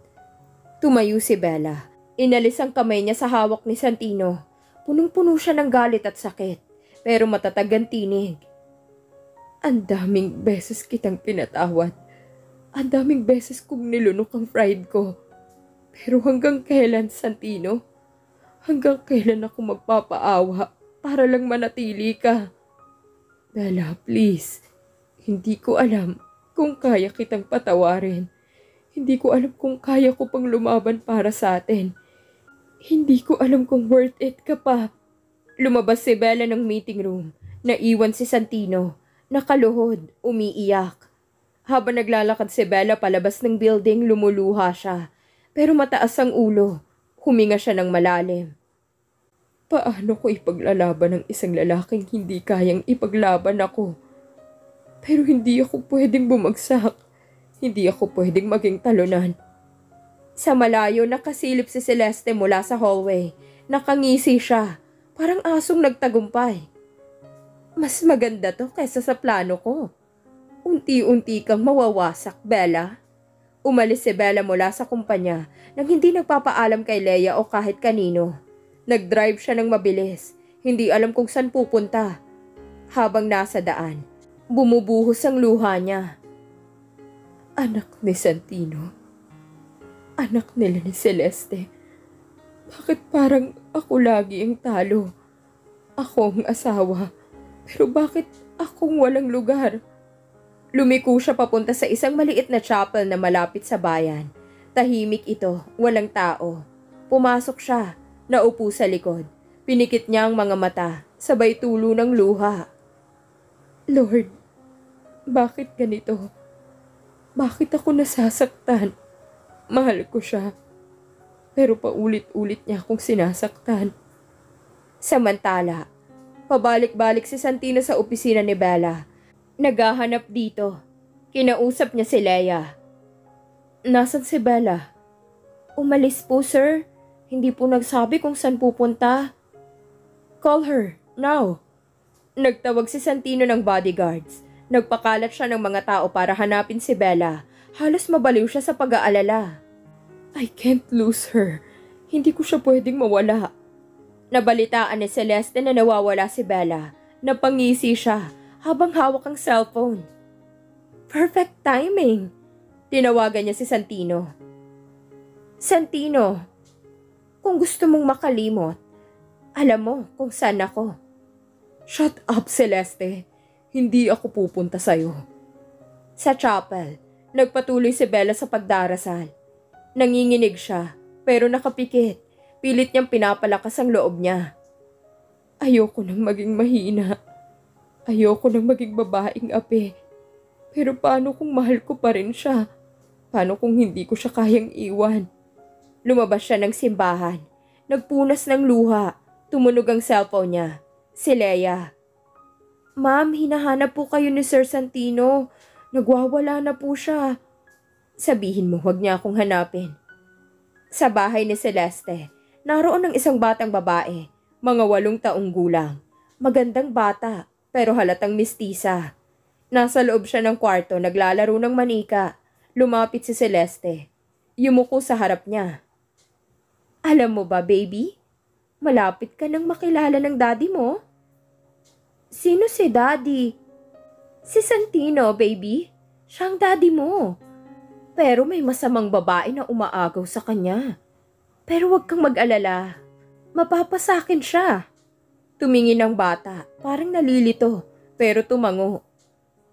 Tumayo si Bella. Inalis ang kamay niya sa hawak ni Santino. Punong-puno siya ng galit at sakit pero matatag ang tinig. Ang daming beses kitang pinatawad. Ang daming beses kong nilunok ang pride ko. Pero hanggang kailan, Santino? Hanggang kailan ako magpapaawa para lang manatili ka? Bella, please. Hindi ko alam kung kaya kitang patawarin. Hindi ko alam kung kaya ko pang lumaban para sa atin. Hindi ko alam kung worth it ka pa. Lumabas si Bella ng meeting room. Naiwan si Santino. Nakaluhod, umiiyak. Habang naglalakad si Bella palabas ng building, lumuluha siya. Pero mataas ang ulo. Huminga siya ng malalim. Paano ko ipaglalaban ng isang lalaking hindi kayang ipaglaban ako? Pero hindi ako pwedeng bumagsak. Hindi ako pwedeng maging talunan. Sa malayo, nakasilip si Celeste mula sa hallway. Nakangisi siya. Parang asong nagtagumpay. Mas maganda to kaysa sa plano ko. Unti-unti kang mawawasak, Bella. Umalis si Bella mula sa kumpanya nang hindi nagpapaalam kay Leia o kahit kanino. Nag-drive siya ng mabilis. Hindi alam kung saan pupunta. Habang nasa daan, bumubuhos ang luha niya. Anak ni Santino. Anak nila ni Celeste. Bakit parang ako lagi ang talo? Ako ang asawa. Pero bakit akong walang lugar? Lumiko siya papunta sa isang maliit na chapel na malapit sa bayan. Tahimik ito, walang tao. Pumasok siya, naupo sa likod. Pinikit niya ang mga mata, sabay tulo ng luha. Lord, bakit ganito? Bakit ako nasasaktan? Mahal ko siya. Pero paulit-ulit niya akong sinasaktan. Samantala, pabalik-balik si Santino sa opisina ni Bella. Naghahanap dito. Kinausap niya si Leia. Nasaan si Bella? Umalis po, sir. Hindi po nagsabi kung saan pupunta. Call her, now. Nagtawag si Santino ng bodyguards. Nagpakalat siya ng mga tao para hanapin si Bella. Halos mabaliw siya sa pag-aalala. I can't lose her. Hindi ko siya pwedeng mawala. Nabalitaan ni Celeste na nawawala si Bella. Napangisi siya habang hawak ang cellphone. Perfect timing. Tinawagan niya si Santino. Santino, kung gusto mong makalimot, alam mo kung saan ako. Shut up, Celeste. Hindi ako pupunta sa'yo. Sa chapel, nagpatuloy si Bella sa pagdarasal. Nanginginig siya, pero nakapikit. Pilit niyang pinapalakas ang loob niya. Ayoko nang maging mahina. Ayoko nang maging babaeng ape. Pero paano kung mahal ko pa rin siya? Paano kung hindi ko siya kayang iwan? Lumabas siya ng simbahan. Nagpunas ng luha. Tumunog ang cellphone niya. Si Leia. Ma'am, hinahanap po kayo ni Sir Santino. Nagwawala na po siya. Sabihin mo, huwag niya akong hanapin. Sa bahay ni Celeste, naroon ang isang batang babae, mga 8 taong gulang. Magandang bata, pero halatang mistisa. Nasa loob siya ng kwarto, naglalaro ng manika. Lumapit si Celeste. Yumuko sa harap niya. Alam mo ba, baby? Malapit ka nang makilala ng daddy mo? Sino si daddy? Si Santino, baby. Siya ang daddy mo. Pero may masamang babae na umaagaw sa kanya. Pero wag kang mag-alala. Mapapasakin siya. Tumingin ang bata, parang nalilito, pero tumango.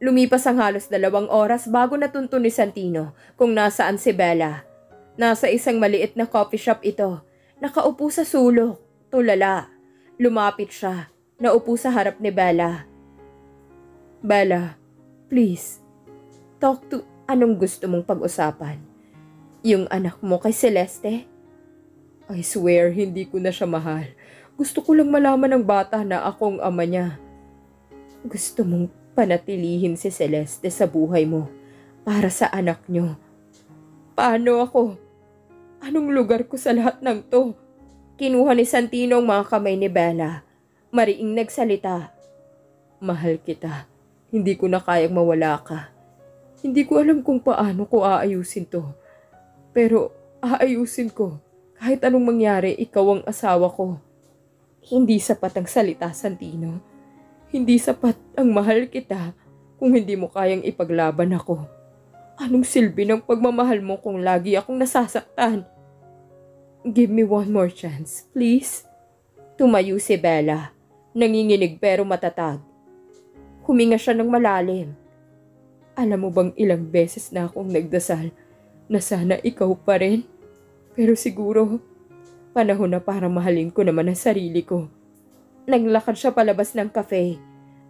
Lumipas ang halos 2 oras bago natunto ni Santino kung nasaan si Bella. Nasa isang maliit na coffee shop ito. Nakaupo sa sulok, tulala. Lumapit siya, naupo sa harap ni Bella. Bella, please, talk to... Anong gusto mong pag-usapan? Yung anak mo kay Celeste? I swear, hindi ko na siya mahal. Gusto ko lang malaman ng bata na akong ama niya. Gusto mong panatilihin si Celeste sa buhay mo para sa anak niyo. Paano ako? Anong lugar ko sa lahat ng to? Kinuha ni Santino ang mga kamay ni Bella. Mariing nagsalita. Mahal kita. Hindi ko na kayang mawala ka. Hindi ko alam kung paano ko aayusin to. Pero aayusin ko. Kahit anong mangyari, ikaw ang asawa ko. Hindi sapat ang salita, Santino. Hindi sapat ang mahal kita kung hindi mo kayang ipaglaban ako. Anong silbi ng pagmamahal mo kung lagi akong nasasaktan? Give me one more chance, please. Tumayo si Bella. Nanginginig pero matatag. Huminga siya ng malalim. Alam mo bang ilang beses na akong nagdasal na sana ikaw pa rin. Pero siguro, panahon na para mahalin ko naman ang sarili ko. Naglakad siya palabas ng cafe.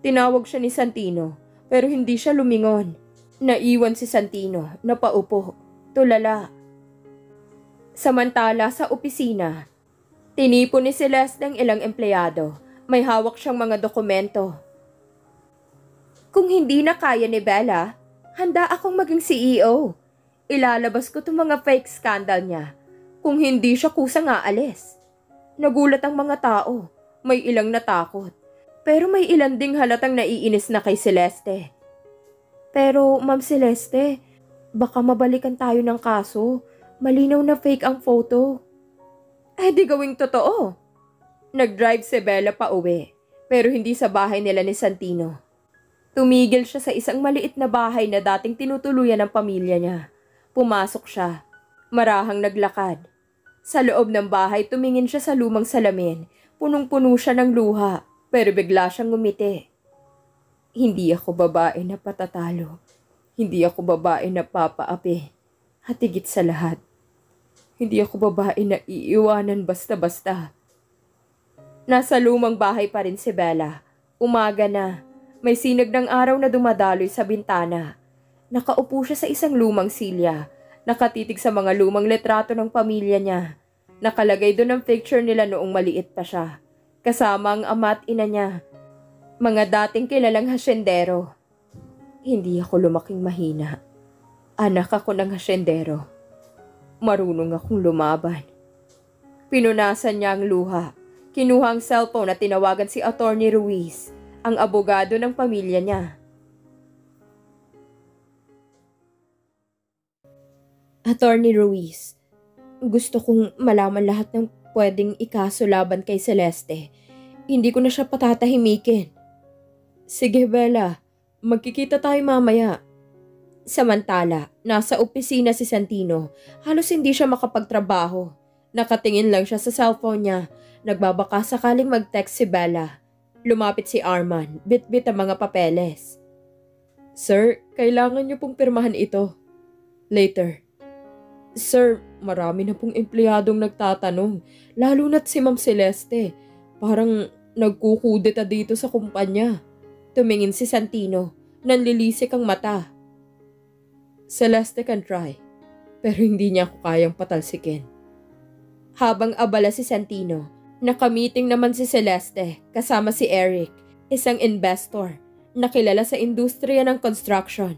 Tinawag siya ni Santino, pero hindi siya lumingon. Naiwan si Santino, napaupo, tulala. Samantala sa opisina, tinipon ni Celeste ng ilang empleyado. May hawak siyang mga dokumento. Kung hindi na kaya ni Bella, handa akong maging CEO. Ilalabas ko itong mga fake scandal niya. Kung hindi siya kusang aalis. Nagulat ang mga tao. May ilang natakot. Pero may ilan ding halatang naiinis na kay Celeste. Pero, Ma'am Celeste, baka mabalikan tayo ng kaso. Malinaw na fake ang photo. Eh di gawing totoo. Nag-drive si Bella pa uwi, pero hindi sa bahay nila ni Santino. Tumigil siya sa isang maliit na bahay na dating tinutuluyan ng pamilya niya. Pumasok siya. Marahang naglakad. Sa loob ng bahay, tumingin siya sa lumang salamin. Punong-puno siya ng luha, pero bigla siyang ngumiti. Hindi ako babae na patatalo. Hindi ako babae na papaapi. At higit sa lahat, hindi ako babae na iiwanan basta-basta. Nasa lumang bahay pa rin si Bella. Umaga na. May sinag ng araw na dumadaloy sa bintana. Nakaupo siya sa isang lumang silya. Nakatitig sa mga lumang litrato ng pamilya niya. Nakalagay doon ang picture nila noong maliit pa siya. Kasama ang ama at ina niya. Mga dating kilalang hasyendero. Hindi ako lumaking mahina. Anak ako ng hasyendero. Marunong akong lumaban. Pinunasan niya ang luha. Kinuha ang cellphone at tinawagan si Attorney Ruiz, ang abogado ng pamilya niya. Attorney Ruiz, gusto kong malaman lahat ng pwedeng ikaso laban kay Celeste. Hindi ko na siya patatahimikin. Sige Bella, magkikita tayo mamaya. Samantala, nasa opisina si Santino. Halos hindi siya makapagtrabaho. Nakatingin lang siya sa cellphone niya. Nagbabaka sakaling mag-text si Bella. Lumapit si Arman, bit-bit ang mga papeles. Sir, kailangan niyo pong pirmahan ito. Later. Sir, marami na pong empleyadong nagtatanong, lalo na't si Ma'am Celeste. Parang nagkukudeta dito sa kumpanya. Tumingin si Santino, nanlilisik ang mata. Celeste can try, pero hindi niya ako kayang patalsikin. Habang abala si Santino, nakamiting naman si Celeste kasama si Eric, isang investor na kilala sa industriya ng construction.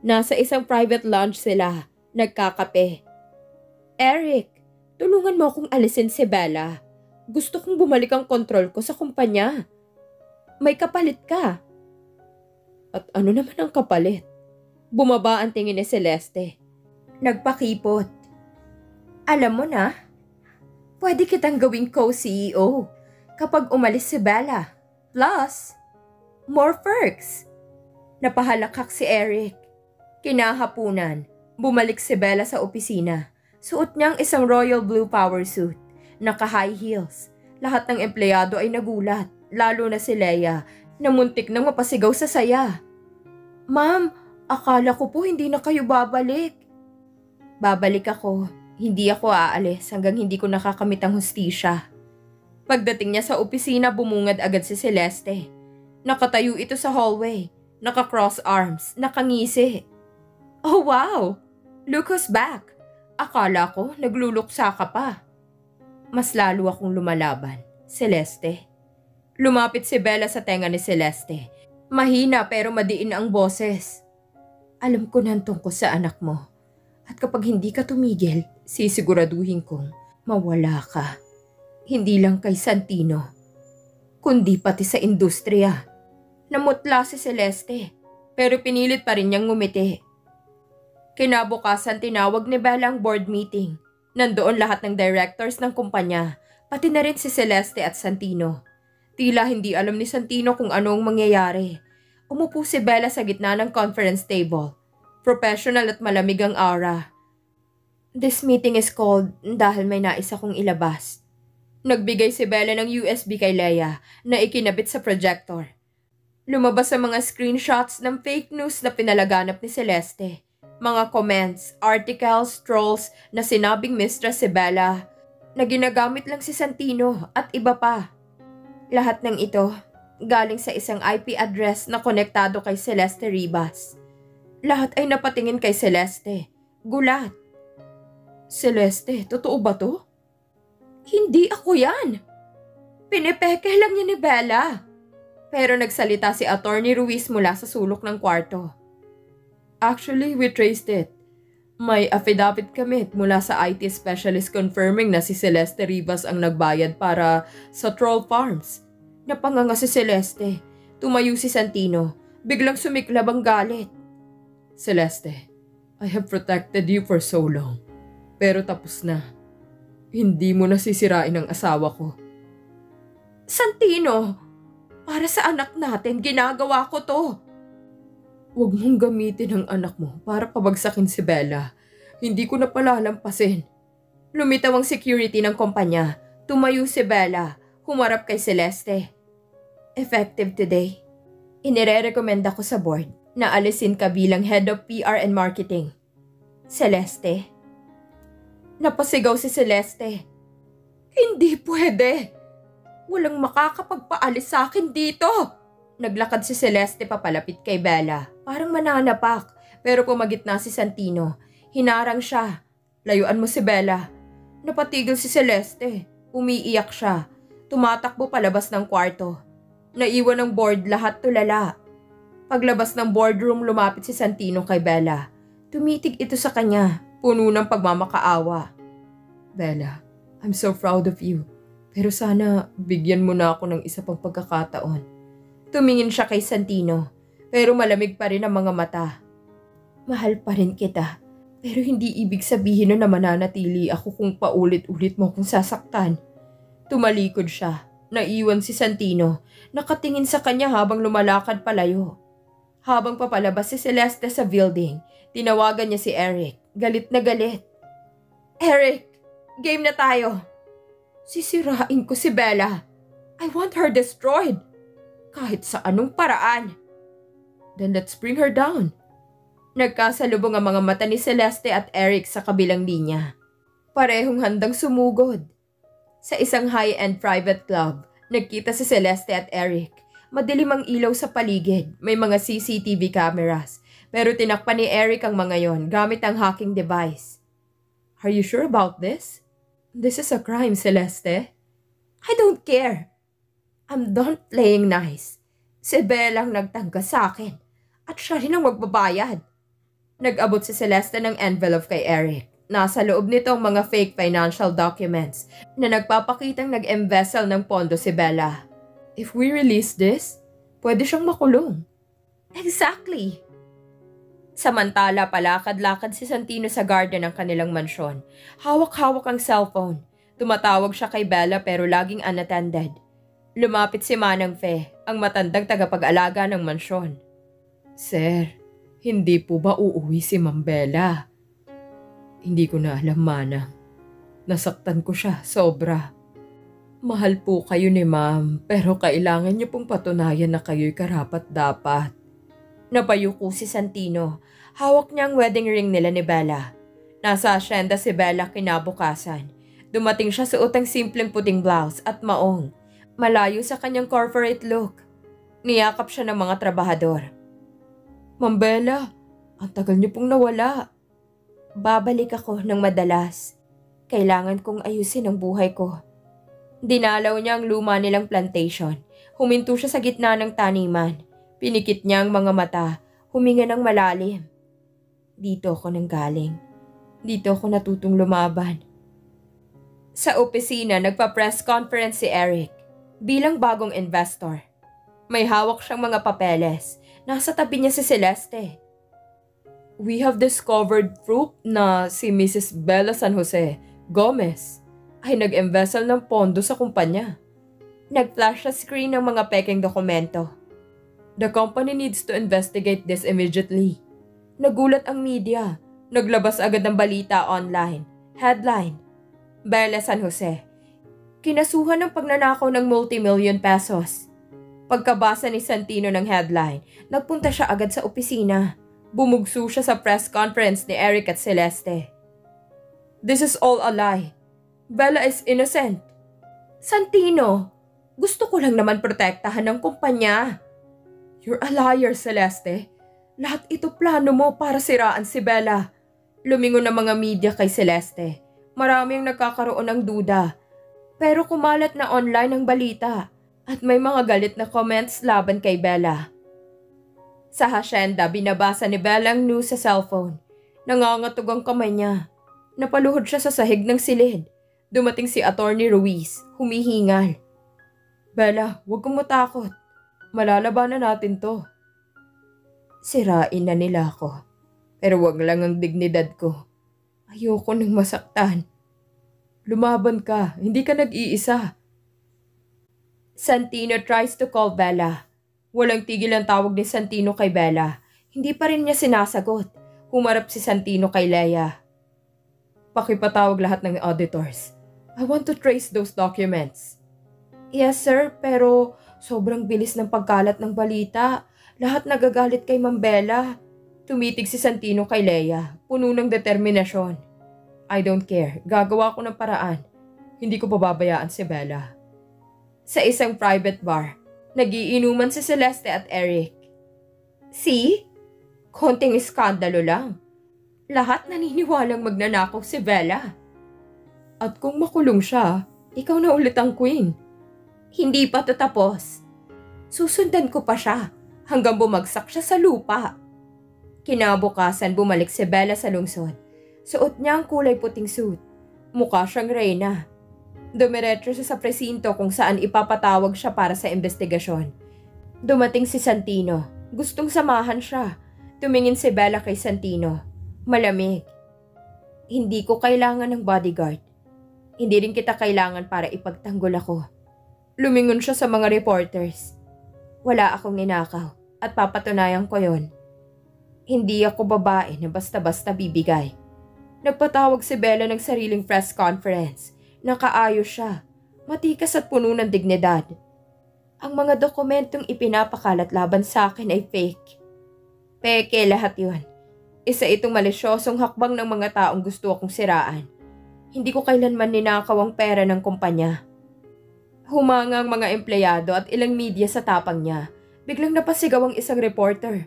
Nasa isang private lounge sila, nagkakape. Eric, tulungan mo akong alisin si Bella. Gusto kong bumalik ang kontrol ko sa kumpanya. May kapalit ka. At ano naman ang kapalit? Bumaba ang tingin ni Celeste. Nagpakipot. Alam mo na, pwede kitang gawing co-CEO kapag umalis si Bella. Plus, more perks. Napahalakak si Eric. Kinahapunan, bumalik si Bella sa opisina. Suot niyang isang royal blue power suit. Naka-high heels. Lahat ng empleyado ay nagulat, lalo na si Leia, na muntik nang mapasigaw sa saya. Ma'am, akala ko po hindi na kayo babalik. Babalik ako. Hindi ako aalis hanggang hindi ko nakakamit ang hustisya. Pagdating niya sa opisina, bumungad agad si Celeste. Nakatayo ito sa hallway. Naka-cross arms. Nakangisi. Oh wow! Look who's back! Akala ko nagluluksa ka pa. Mas lalo akong lumalaban. Celeste. Lumapit si Bella sa tenga ni Celeste. Mahina pero madiin ang boses. Alam ko na tungkol sa anak mo. At kapag hindi ka tumigil, sisiguraduhin kong mawala ka. Hindi lang kay Santino, kundi pati sa industriya. Namutla si Celeste, pero pinilit pa rin niyang ngumiti. Kinabukasan tinawag ni Bella ang board meeting. Nandoon lahat ng directors ng kumpanya, pati na rin si Celeste at Santino. Tila hindi alam ni Santino kung anong mangyayari. Umupo si Bella sa gitna ng conference table. Professional at malamig ang aura. This meeting is called dahil may nais akong ilabas. Nagbigay si Bella ng USB kay Leia na ikinabit sa projector. Lumabas ang mga screenshots ng fake news na pinalaganap ni Celeste. Mga comments, articles, trolls na sinabing mistress si Bella na ginagamit lang si Santino at iba pa. Lahat ng ito galing sa isang IP address na konektado kay Celeste Ribas. Lahat ay napatingin kay Celeste. Gulat. Celeste, totoo ba to? Hindi ako yan. Pinepeke lang niya ni Bella. Pero nagsalita si Attorney Ruiz mula sa sulok ng kwarto. Actually, we traced it. May affidavit kami mula sa IT specialist confirming na si Celeste Rivas ang nagbayad para sa troll farms. Napanganga si Celeste. Tumayo si Santino. Biglang sumiklab ang galit. Celeste, I have protected you for so long. Pero tapos na. Hindi mo na sisirain ang asawa ko. Santino, para sa anak natin, ginagawa ko to. Huwag mong gamitin ang anak mo para pabagsakin si Bella. Hindi ko na palalampasin. Lumitaw ang security ng kumpanya. Tumayo si Bella. Humarap kay Celeste. Effective today. Inirerekomenda ko sa board na alisin ka bilang head of PR and marketing. Celeste. Napasigaw si Celeste. Hindi pwede. Walang makakapagpaalis sa akin dito. Naglakad si Celeste papalapit kay Bella. Parang mananapak. Pero pumagitna si Santino. Hinarang siya. Layuan mo si Bella. Napatigil si Celeste. Umiiyak siya. Tumatakbo palabas ng kwarto. Naiwan ng board lahat tulala. Paglabas ng boardroom, lumapit si Santino kay Bella. Tumitig ito sa kanya. Puno ng pagmamakaawa. Bella, I'm so proud of you. Pero sana bigyan mo na ako ng isa pang pagkakataon. Tumingin siya kay Santino, pero malamig pa rin ang mga mata. Mahal pa rin kita, pero hindi ibig sabihin na mananatili ako kung paulit-ulit mo akong sasaktan. Tumalikod siya, naiwan si Santino, nakatingin sa kanya habang lumalakad palayo. Habang papalabas si Celeste sa building, tinawagan niya si Eric, galit na galit. Eric, game na tayo. Sisirain ko si Bella. I want her destroyed. Kahit sa anong paraan. Then let's bring her down. Nagkasalubong ang mga mata ni Celeste at Eric sa kabilang linya. Parehong handang sumugod. Sa isang high-end private club, nagkita si Celeste at Eric. Madilim ang ilaw sa paligid. May mga CCTV cameras. Pero tinakpan ni Eric ang mga yon gamit ang hacking device. Are you sure about this? This is a crime, Celeste. I don't care. I'm done playing nice. Si Bella ang nagtangka sa akin. At siya rin ang magbabayad. Nag-abot si Celeste ng envelope kay Eric. Nasa loob nito ang mga fake financial documents na nagpapakitang nag-embezzle ng pondo si Bella. If we release this, pwede siyang makulong. Exactly. Samantala, palakad-lakad si Santino sa garden ng kanilang mansyon. Hawak-hawak ang cellphone. Tumatawag siya kay Bella pero laging unattended. Lumapit si Manang Fe, ang matandang tagapag-alaga ng mansyon. Sir, hindi po ba uuwi si Ma'am Bella? Hindi ko na alam, Manang. Nasaktan ko siya, sobra. Mahal po kayo ni Ma'am, pero kailangan niyo pong patunayan na kayo'y karapat-dapat. Napayuko si Santino. Hawak niya ang wedding ring nila ni Bella. Nasa asyenda si Bella kinabukasan. Dumating siya suot ang simpleng puting blouse at maong. Malayo sa kanyang corporate look. Niyakap siya ng mga trabahador. Ma'am Bella, ang tagal niyo pong nawala. Babalik ako ng madalas. Kailangan kong ayusin ang buhay ko. Dinalaw niya ang luma nilang plantation. Huminto siya sa gitna ng taniman. Pinikit niya ang mga mata, huminga ng malalim. Dito ako nanggaling. Dito ako natutong lumaban. Sa opisina, nagpa-press conference si Eric bilang bagong investor. May hawak siyang mga papeles. Nasa tabi niya si Celeste. We have discovered proof na si Mrs. Bella San Jose Gomez ay nag-embezzle ng pondo sa kumpanya. Nag-flash sa screen ng mga peking dokumento. The company needs to investigate this immediately. Nagulat ang media. Naglabas agad ng balita online. Headline: Bella San Jose. Kinasuhan ng pagnanakaw ng multi-million pesos. Pagkabasa ni Santino ng headline, nagpunta siya agad sa opisina. Bumugso siya sa press conference ni Eric at Celeste. This is all a lie. Bella is innocent. Santino, gusto ko lang naman protektahan ng kumpanya. You're a liar, Celeste. Lahat ito plano mo para siraan si Bella. Lumingon ng mga media kay Celeste. Marami ang nagkakaroon ng duda. Pero kumalat na online ang balita at may mga galit na comments laban kay Bella. Sa hasyenda, binabasa ni Bella ang news sa cellphone. Nangangatog ang kamay niya. Napaluhod siya sa sahig ng silid. Dumating si Attorney Ruiz, humihingal. Bella, huwag kang matakot. Malalabanan natin to. Sirain na nila ako. Pero wag lang ang dignidad ko. Ayoko nang masaktan. Lumaban ka, hindi ka nag-iisa. Santino tries to call Bella. Walang tigil ang tawag ni Santino kay Bella. Hindi pa rin niya sinasagot. Humarap si Santino kay Leia. Pakipatawag lahat ng auditors. I want to trace those documents. Yes sir, pero sobrang bilis ng pagkalat ng balita. Lahat nagagalit kay Ma'am Bella. Tumitig si Santino kay Leia, puno ng determinasyon. I don't care, gagawa ko ng paraan. Hindi ko pababayaan si Bella. Sa isang private bar, nagiinuman si Celeste at Eric. See? Konting iskandalo lang. Lahat naniniwalang magnanakaw si Bella. At kung makulong siya, ikaw na ulit ang queen. Hindi pa to tapos. Susundan ko pa siya hanggang bumagsak siya sa lupa. Kinabukasan bumalik si Bella sa lungsod. Suot niya ang kulay puting suit. Mukha siyang reyna. Dumiretso siya sa presinto kung saan ipapatawag siya para sa investigasyon. Dumating si Santino. Gustong samahan siya. Tumingin si Bella kay Santino. Malamig. Hindi ko kailangan ng bodyguard. Hindi rin kita kailangan para ipagtanggol ako. Lumingon siya sa mga reporters. Wala akong ninakaw at papatunayan ko yon. Hindi ako babae na basta-basta bibigay. Nagpatawag si Bella ng sariling press conference. Nakaayos siya. Matikas at puno ng dignidad. Ang mga dokumentong ipinapakalat laban sa akin ay fake. Peke lahat yun. Isa itong malisyosong hakbang ng mga taong gusto akong siraan. Hindi ko kailanman ninakaw ang pera ng kumpanya. Humanga ang mga empleyado at ilang media sa tapang niya. Biglang napasigaw ang isang reporter.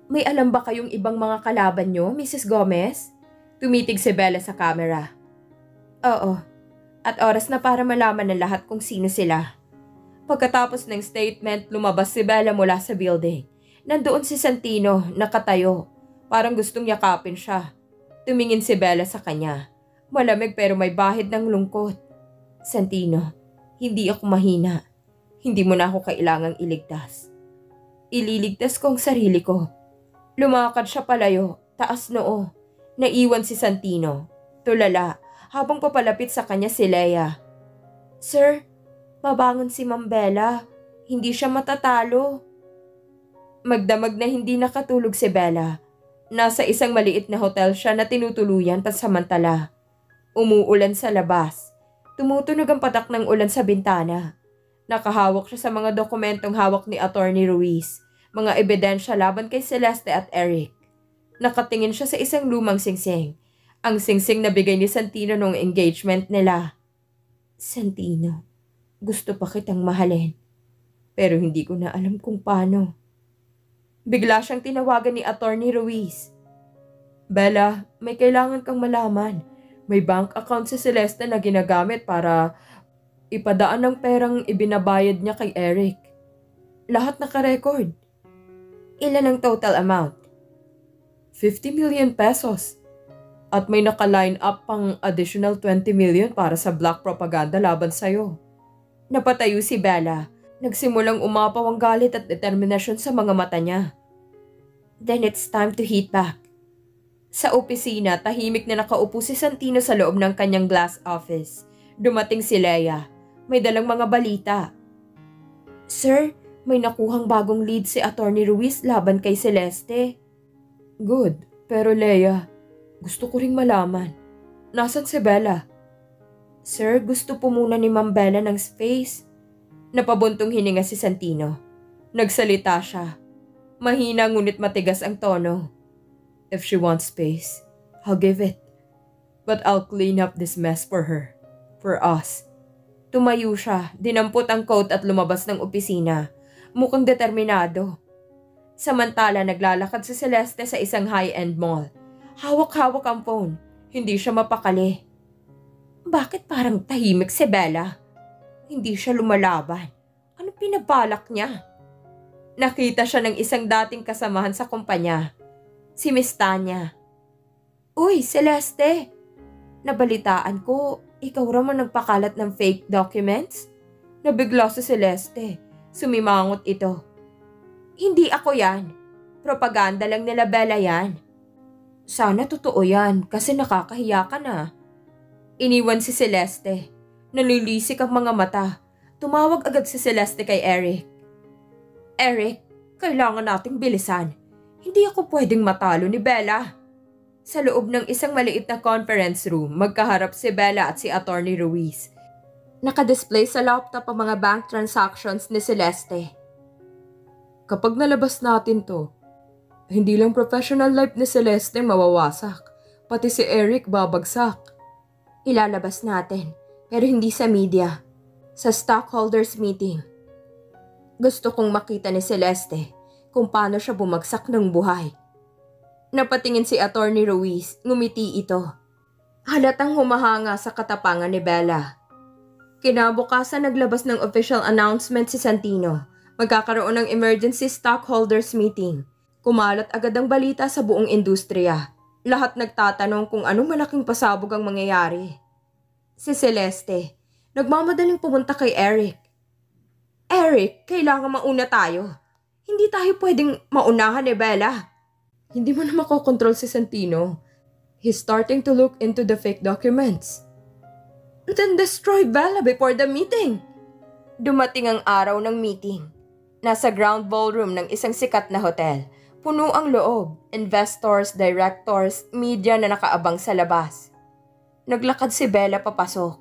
May alam ba kayong ibang mga kalaban niyo, Mrs. Gomez? Tumitig si Bella sa camera. Oo. At oras na para malaman ng lahat kung sino sila. Pagkatapos ng statement, lumabas si Bella mula sa building. Nandoon si Santino, nakatayo. Parang gustong yakapin siya. Tumingin si Bella sa kanya. Malamig pero may bahid ng lungkot. Santino, hindi ako mahina. Hindi mo na ako kailangang iligtas. Ililigtas ko ang sarili ko. Lumakad siya palayo, taas noo. Naiwan si Santino. Tulala, habang papalapit sa kanya si Leia. Sir, babangon si Ma'am Bella. Hindi siya matatalo. Magdamag na hindi nakatulog si Bella. Nasa isang maliit na hotel siya na tinutuluyan pansamantala. Umuulan sa labas. Tumutunog ang patak ng ulan sa bintana. Nakahawak siya sa mga dokumentong hawak ni Attorney Ruiz. Mga ebidensya laban kay Celeste at Eric. Nakatingin siya sa isang lumang singsing. Ang singsing na bigay ni Santino noong engagement nila. Santino, gusto pa kitang mahalin. Pero hindi ko na alam kung paano. Bigla siyang tinawagan ni Attorney Ruiz. Bella, may kailangan kang malaman. May bank account si Celeste na ginagamit para ipadaan ng perang ibinabayad niya kay Eric. Lahat naka-record. Ilan ang total amount? 50 million pesos. At may naka-line up pang additional 20 million para sa black propaganda laban sa'yo. Napatayo si Bella. Nagsimulang umapaw ang galit at determinasyon sa mga mata niya. Then it's time to hit back. Sa opisina, tahimik na nakaupo si Santino sa loob ng kanyang glass office. Dumating si Leia. May dalang mga balita. Sir, may nakuhang bagong lead si Attorney Ruiz laban kay Celeste. Good, pero Leia, gusto ko ring malaman. Nasaan si Bella? Sir, gusto po muna ni Ma'am Bella ng space. Napabuntong hininga si Santino. Nagsalita siya. Mahina ngunit matigas ang tono. If she wants space, I'll give it. But I'll clean up this mess for her. For us. Tumayo siya, dinampot ang coat at lumabas ng opisina. Mukhang determinado. Samantala naglalakad si Celeste sa isang high-end mall. Hawak-hawak ang phone. Hindi siya mapakali. Bakit parang tahimik si Bella? Hindi siya lumalaban. Ano pinabalak niya? Nakita siya ng isang dating kasamahan sa kumpanya. Si Miss Tanya. Uy, Celeste! Nabalitaan ko, ikaw raman nagpakalat ng fake documents? Nabigla si Celeste. Sumimangot ito. Hindi ako yan. Propaganda lang nila Bella yan. Sana totoo yan kasi nakakahiya ka na. Iniwan si Celeste. Nalilisik ang mga mata. Tumawag agad si Celeste kay Eric. Eric, kailangan nating bilisan. Hindi ako pwedeng matalo ni Bella. Sa loob ng isang maliit na conference room, magkaharap si Bella at si Attorney Ruiz. Nakadisplay sa laptop ang mga bank transactions ni Celeste. Kapag nalabas natin to, hindi lang professional life ni Celeste mawawasak, pati si Eric babagsak. Ilalabas natin, pero hindi sa media, sa stockholders meeting. Gusto kong makita ni Celeste kung paano siya bumagsak ng buhay. Napatingin si Attorney Ruiz, ngumiti ito. Halatang humahanga sa katapangan ni Bella. Kinabukasan naglabas ng official announcement si Santino. Magkakaroon ng emergency stockholders meeting. Kumalat agad ang balita sa buong industriya. Lahat nagtatanong kung anong malaking pasabog ang mangyayari. Si Celeste, nagmamadaling pumunta kay Eric. Eric, kailangan mauna tayo. Hindi tayo pwedeng maunahan ni Bella. Hindi mo na makokontrol si Santino. He's starting to look into the fake documents. Then destroy Bella before the meeting. Dumating ang araw ng meeting. Nasa ground ballroom ng isang sikat na hotel. Puno ang loob. Investors, directors, media na nakaabang sa labas. Naglakad si Bella papasok.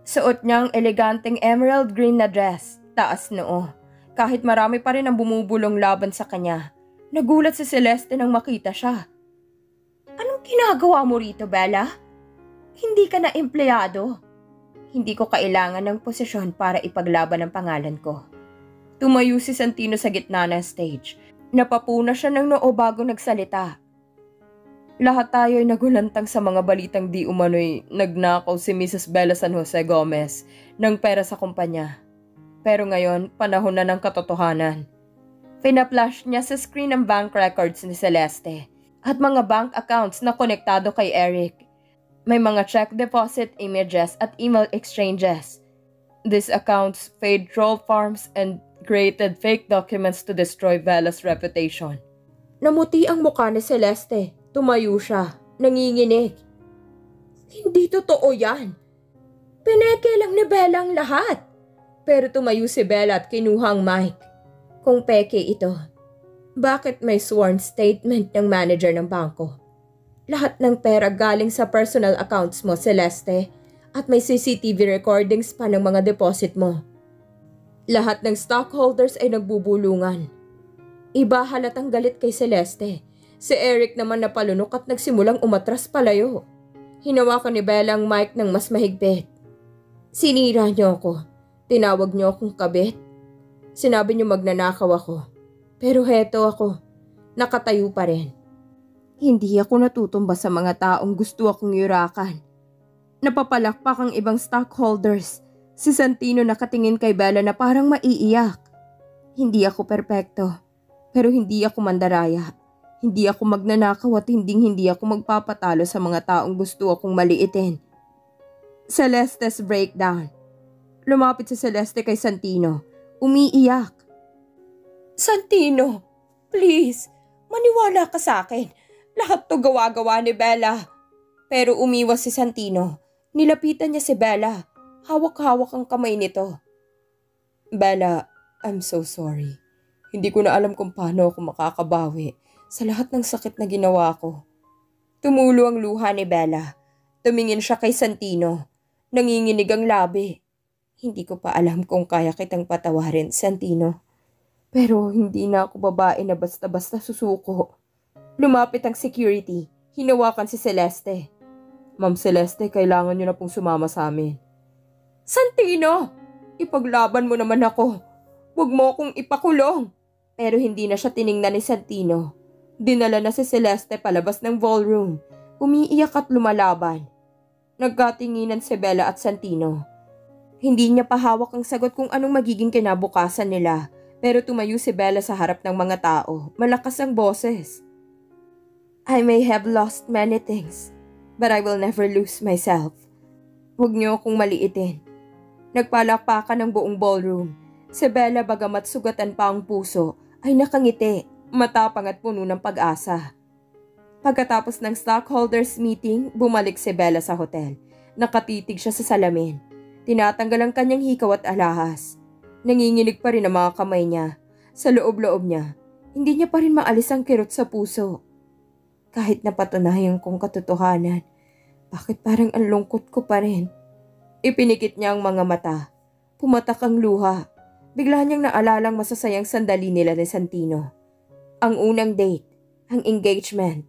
Suot niyang eleganteng emerald green na dress. Taas noo. Kahit marami pa rin ang bumubulong laban sa kanya. Nagulat si Celeste nang makita siya. Anong ginagawa mo rito, Bella? Hindi ka na empleyado. Hindi ko kailangan ng posisyon para ipaglaban ang pangalan ko. Tumayo si Santino sa gitna ng stage. Napapuna siya ng noo bago nagsalita. Lahat tayo ay nagulantang sa mga balitang di umano'y nagnakaw si Mrs. Bella San Jose Gomez ng pera sa kumpanya. Pero ngayon, panahon na ng katotohanan. Pina-flash niya sa screen ang bank records ni Celeste at mga bank accounts na konektado kay Eric. May mga check deposit images at email exchanges. These accounts paid troll farms and created fake documents to destroy Bella's reputation. Namuti ang mukha ni Celeste. Tumayo siya. Nanginginig. Hindi totoo yan. Pineke lang ni Bella ang lahat. Pero tumayo si Bella at kinuha ang mic. Kung peke ito, bakit may sworn statement ng manager ng bangko? Lahat ng pera galing sa personal accounts mo, Celeste, at may CCTV recordings pa ng mga deposit mo. Lahat ng stockholders ay nagbubulungan. Iba halatang galit kay Celeste. Si Eric naman napalunok at nagsimulang umatras palayo. Hinawakan ni Bella ang mic ng mas mahigpit. Sinira niyo ako. Tinawag niyo akong kabit. Sinabi niyo magnanakaw ako. Pero heto ako. Nakatayo pa rin. Hindi ako natutumba sa mga taong gusto akong yurakan. Napapalakpak ang ibang stockholders. Si Santino nakatingin kay Bella na parang maiiyak. Hindi ako perpekto. Pero hindi ako mandaraya. Hindi ako magnanakaw at hindi ako magpapatalo sa mga taong gusto akong maliitin. Celeste's breakdown. Lumapit si Celeste kay Santino. Umiiyak. Santino, please, maniwala ka sa akin. Lahat to gawa-gawa ni Bella. Pero umiwas si Santino. Nilapitan niya si Bella. Hawak-hawak ang kamay nito. Bella, I'm so sorry. Hindi ko na alam kung paano ako makakabawi sa lahat ng sakit na ginawa ko. Tumulo ang luha ni Bella. Tumingin siya kay Santino. Nanginginig ang labi. Hindi ko pa alam kung kaya kitang patawarin, Santino. Pero hindi na ako babae na basta-basta susuko. Lumapit ang security. Hinawakan si Celeste. Ma'am Celeste, kailangan niyo na pong sumama sa amin. Santino! Ipaglaban mo naman ako. Huwag mo akong ipakulong. Pero hindi na siya tiningnan ni Santino. Dinala na si Celeste palabas ng ballroom. Umiiyak at lumalaban. Nagkatinginan si Bella at Santino. Hindi niya pahawak ang sagot kung anong magiging kinabukasan nila. Pero tumayo si Bella sa harap ng mga tao. Malakas ang boses. I may have lost many things, but I will never lose myself. Huwag niyo akong maliitin. Nagpalakpakan ng buong ballroom. Si Bella, bagamat sugatan pa ang puso, ay nakangiti, matapang at puno ng pag-asa. Pagkatapos ng stockholders meeting, bumalik si Bella sa hotel. Nakatitig siya sa salamin. Tinatanggal ang kanyang hikaw at alahas. Nanginginig pa rin ang mga kamay niya. Sa loob-loob niya, hindi niya pa rin maalis ang kirot sa puso. Kahit napatunayan kong katotohanan, bakit parang ang lungkot ko pa rin? Ipinikit niya ang mga mata. Pumatak ang luha. Bigla niyang naalalang masasayang sandali nila ni Santino. Ang unang date, ang engagement,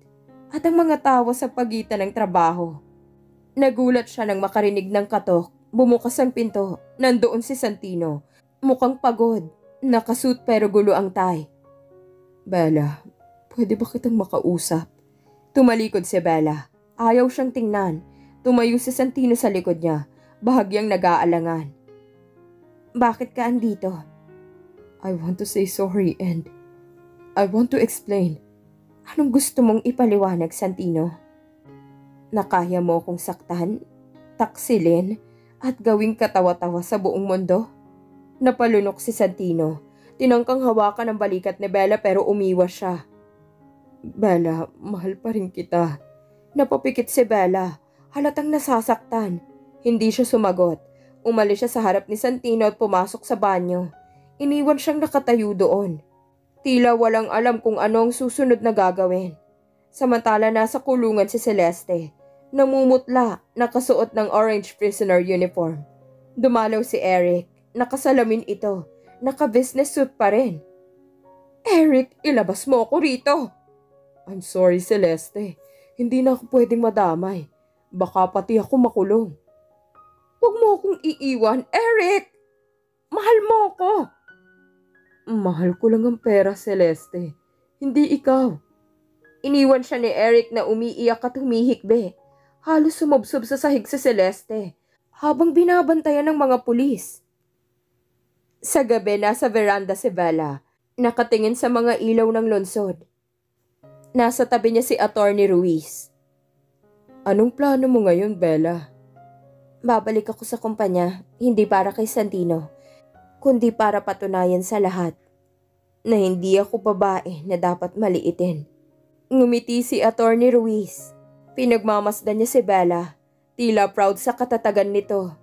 at ang mga tawa sa pagitan ng trabaho. Nagulat siya nang makarinig ng katok. Bumukas ang pinto. Nandoon si Santino. Mukhang pagod. Nakasuit pero gulo ang tie. Bella, pwede ba kitang makausap? Tumalikod si Bella. Ayaw siyang tingnan. Tumayo si Santino sa likod niya. Bahagyang nag-aalangan. Bakit ka andito? I want to say sorry and I want to explain. Anong gusto mong ipaliwanag, Santino? Nakaya mo akong saktan, taksilin, at gawing katawa-tawa sa buong mundo? Napalunok si Santino. Tinangkang hawakan ang balikat ni Bella pero umiwas siya. Bella, mahal pa rin kita. Napapikit si Bella. Halatang nasasaktan. Hindi siya sumagot. Umalis siya sa harap ni Santino at pumasok sa banyo. Iniwan siyang nakatayo doon. Tila walang alam kung ano ang susunod na gagawin. Samantala nasa kulungan si Celeste. Namumutla, nakasuot ng orange prisoner uniform. Dumalaw si Eric. Nakasalamin ito. Naka-business suit pa rin. Eric, ilabas mo ako rito. I'm sorry, Celeste. Hindi na ako pwedeng madamay. Baka pati ako makulong. Huwag mo akong iiwan, Eric! Mahal mo ako! Mahal ko lang ang pera, Celeste. Hindi ikaw. Iniwan siya ni Eric na umiiyak at humihikbi. Halos sumubsob sa sahig si Celeste habang binabantayan ng mga pulis. Sa gabi, nasa veranda si Bella, nakatingin sa mga ilaw ng lungsod. Nasa tabi niya si Attorney Ruiz. Anong plano mo ngayon, Bella? Babalik ako sa kumpanya, hindi para kay Santino, kundi para patunayan sa lahat na hindi ako babae na dapat maliitin. Ngumiti si Attorney Ruiz. Pinagmamasdan niya si Bella. Tila proud sa katatagan nito.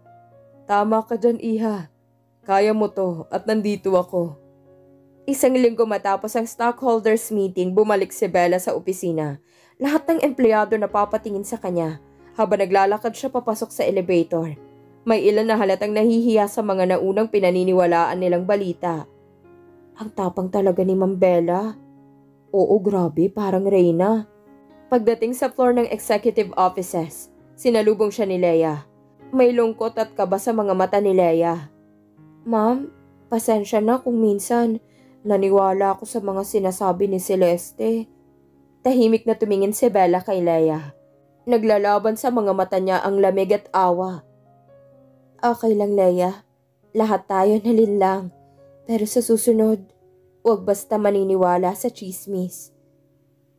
Tama ka dyan, Iha. Kaya mo to at nandito ako. Isang linggo matapos ang stockholders meeting, bumalik si Bella sa opisina. Lahat ng empleyado napapatingin sa kanya habang naglalakad siya papasok sa elevator. May ilan na halatang nahihiya sa mga naunang pinaniniwalaan nilang balita. Ang tapang talaga ni Ma'am Bella. Oo, grabe, parang Reyna. Pagdating sa floor ng executive offices, sinalubong siya ni Leia. May lungkot at kaba sa mga mata ni Leia. Ma'am, pasensya na kung minsan naniwala ako sa mga sinasabi ni Celeste. Tahimik na tumingin si Bella kay Leia. Naglalaban sa mga mata niya ang lamig at awa. Okay lang, Leia. Lahat tayo nalinlang. Pero sa susunod, huwag basta maniniwala sa chismis.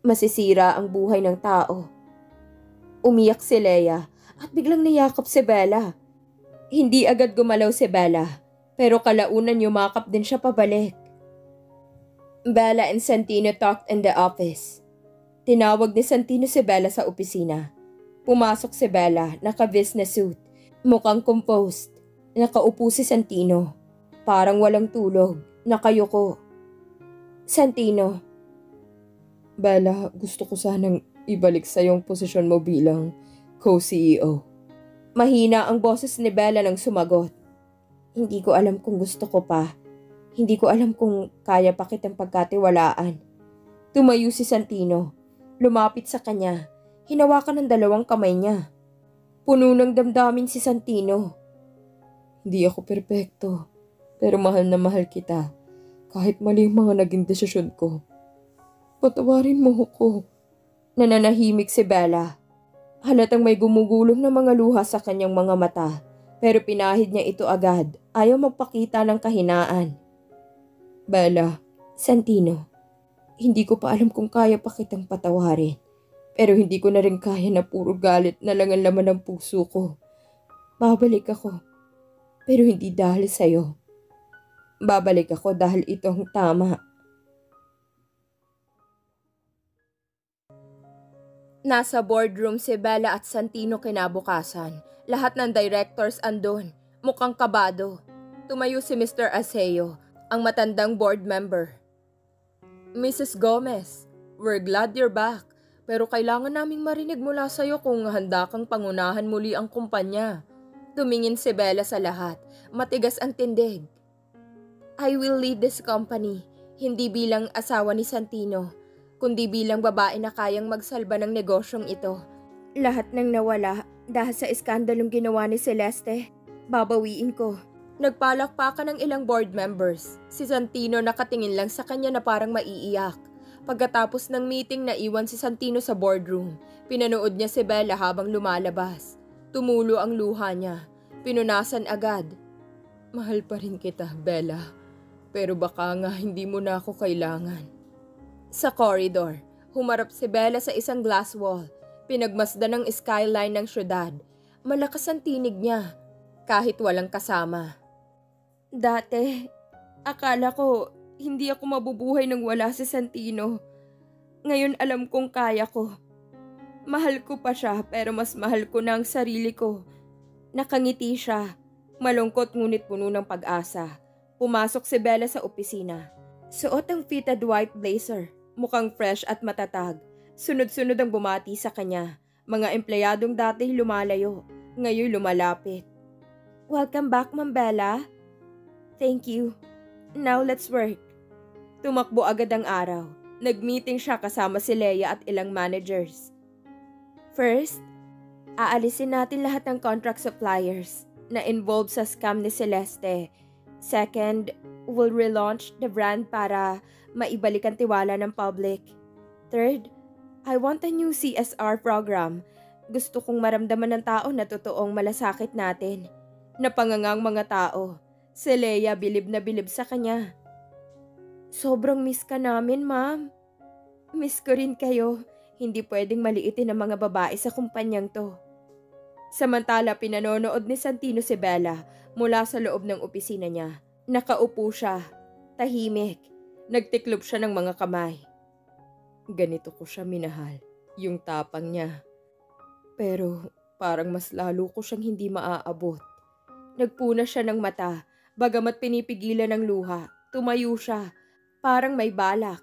Masisira ang buhay ng tao. Umiyak si Leia at biglang niyakap si Bella. Hindi agad gumalaw si Bella, pero kalaunan yumakap din siya pabalik. Bella and Santino talked in the office. Tinawag ni Santino si Bella sa opisina. Pumasok si Bella, naka-business suit, mukhang composed. Nakaupo si Santino. Parang walang tulog, nakayuko. Santino. Bella, gusto ko sanang ibalik sa yung posisyon mo bilang co-CEO. Mahina ang boses ni Bella nang sumagot. Hindi ko alam kung gusto ko pa. Hindi ko alam kung kaya pa kitang pagkatiwalaan. Tumayo si Santino. Lumapit sa kanya. Hinawakan ng 2 kamay niya. Puno ng damdamin si Santino. Hindi ako perpekto, pero mahal na mahal kita. Kahit mali ang mga naging desisyon ko. Patawarin mo ako. Nananahimik si Bella. Halatang may gumugulong na mga luha sa kanyang mga mata, pero pinahid niya ito agad. Ayaw magpakita ng kahinaan. Bella, Santino, hindi ko pa alam kung kaya pa kitang patawarin. Pero hindi ko na rin kaya na puro galit na lang ang laman ng puso ko. Babalik ako. Pero hindi dahil sa'yo. Babalik ako dahil ito ang tama. Nasa boardroom si Bella at Santino kinabukasan. Lahat ng directors andun. Mukhang kabado. Tumayo si Mr. Aseo, ang matandang board member. Mrs. Gomez, we're glad you're back. Pero kailangan naming marinig mula sa'yo kung handa kang pangunahan muli ang kumpanya. Tumingin si Bella sa lahat. Matigas ang tindig. I will lead this company, hindi bilang asawa ni Santino, kundi bilang babae na kayang magsalba ng negosyong ito. Lahat ng nawala dahil sa iskandalong ginawa ni Celeste, babawiin ko. Nagpalakpakan ng ilang board members. Si Santino nakatingin lang sa kanya na parang maiiyak. Pagkatapos ng meeting, naiwan si Santino sa boardroom. Pinanood niya si Bella habang lumalabas. Tumulo ang luha niya. Pinunasan agad. Mahal pa rin kita, Bella. Pero baka nga hindi mo na ako kailangan. Sa corridor, humarap si Bella sa isang glass wall. Pinagmasdan ng skyline ng syudad. Malakas ang tinig niya, kahit walang kasama. Dati, akala ko hindi ako mabubuhay nang wala si Santino. Ngayon alam kong kaya ko. Mahal ko pa siya pero mas mahal ko na ang sarili ko. Nakangiti siya. Malungkot ngunit puno ng pag-asa. Pumasok si Bella sa opisina. Suot ang fitted white blazer. Mukhang fresh at matatag. Sunod-sunod ang bumati sa kanya. Mga empleyadong dati lumalayo. Ngayon lumalapit. Welcome back, Ma'am Bella. Thank you. Now let's work. Tumakbo agad ang araw. Nag-meeting siya kasama si Leia at ilang managers. First, aalisin natin lahat ng contract suppliers na involved sa scam ni Celeste. Second, we'll relaunch the brand para maibalik ang tiwala ng public. Third, I want a new CSR program. Gusto kong maramdaman ng tao na totoong malasakit natin. Napangangang mga tao. Si Leia bilib na bilib sa kanya. Sobrang miss ka namin, ma'am. Miss ko rin kayo. Hindi pwedeng maliitin ang mga babae sa kumpanyang to. Samantala, pinanonood ni Santino si Bella mula sa loob ng opisina niya. Nakaupo siya. Tahimik. Nagtiklop siya ng mga kamay. Ganito ko siya minahal. Yung tapang niya. Pero parang mas lalo ko siyang hindi maaabot. Nagpuna siya ng mata. Bagamat pinipigilan ng luha, tumayo siya. Parang may balak.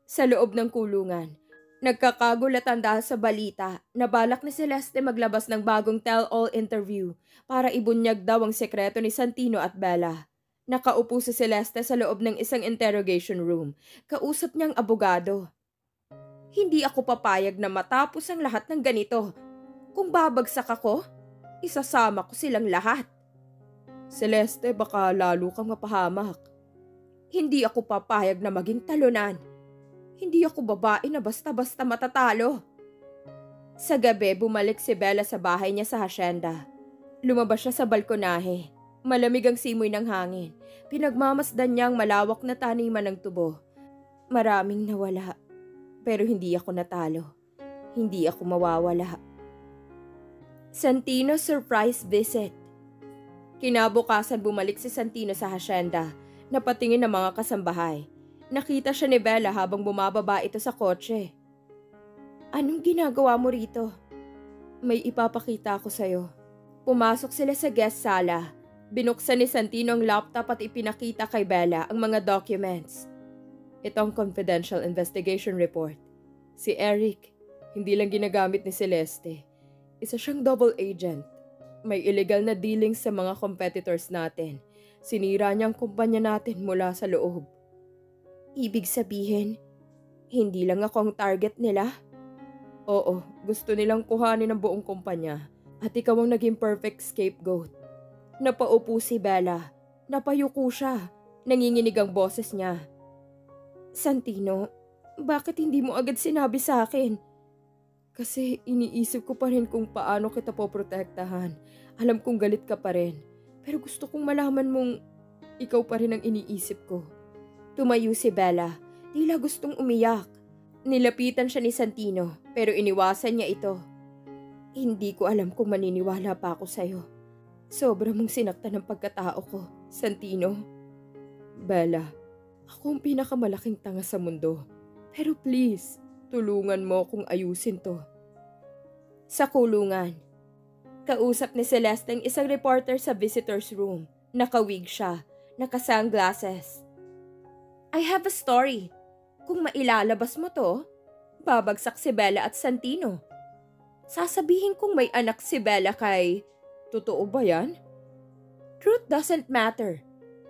Sa loob ng kulungan, nagkakagulatan dahil sa balita na balak ni Celeste maglabas ng bagong tell-all interview para ibunyag daw ang sekreto ni Santino at Bella. Nakaupo si Celeste sa loob ng isang interrogation room. Kausap niyang abogado. Hindi ako papayag na matapos ang lahat ng ganito. Kung babagsak ako, isasama ko silang lahat. Celeste, baka lalo kang mapahamak. Hindi ako papayag na maging talunan. Hindi ako babae na basta-basta matatalo. Sa gabi, bumalik si Bella sa bahay niya sa hasyenda. Lumabas siya sa balkonahe. Malamig ang simoy ng hangin. Pinagmamasdan niya ang malawak na taniman ng tubo. Maraming nawala. Pero hindi ako natalo. Hindi ako mawawala. Santino surprise visit. Kinabukasan bumalik si Santino sa hasyenda. Napatingin ng mga kasambahay. Nakita siya ni Bella habang bumababa ito sa kotse. Anong ginagawa mo rito? May ipapakita ako sa'yo. Pumasok sila sa guest sala. Binuksan ni Santino ang laptop at ipinakita kay Bella ang mga documents. Ito ang confidential investigation report. Si Eric, hindi lang ginagamit ni Celeste. Isa siyang double agent. May illegal na dealings sa mga competitors natin. Sinira niya ang kumpanya natin mula sa loob. Ibig sabihin, hindi lang ako ang target nila? Oo, gusto nilang kuhanin ang buong kumpanya at ikaw ang naging perfect scapegoat. Napaupo si Bella. Napayuko siya. Nanginginig ang boses niya. Santino, bakit hindi mo agad sinabi sa akin? Kasi iniisip ko pa rin kung paano kita poprotektahan. Alam kong galit ka pa rin. Pero gusto kong malaman mong ikaw pa rin ang iniisip ko. Tumayo si Bella. Tila gustong umiyak. Nilapitan siya ni Santino pero iniwasan niya ito. Hindi ko alam kung maniniwala pa ako sa'yo. Sobra mong sinaktan ng pagkatao ko, Santino. Bella, ako ang pinakamalaking tanga sa mundo. Pero please, tulungan mo akong ayusin to. Sa kulungan, kausap ni Celeste ang isang reporter sa visitor's room. Nakawig siya, naka-sunglasses. I have a story. Kung mailalabas mo to, babagsak si Bella at Santino. Sasabihin kong may anak si Bella kay... Totoo ba yan? Truth doesn't matter.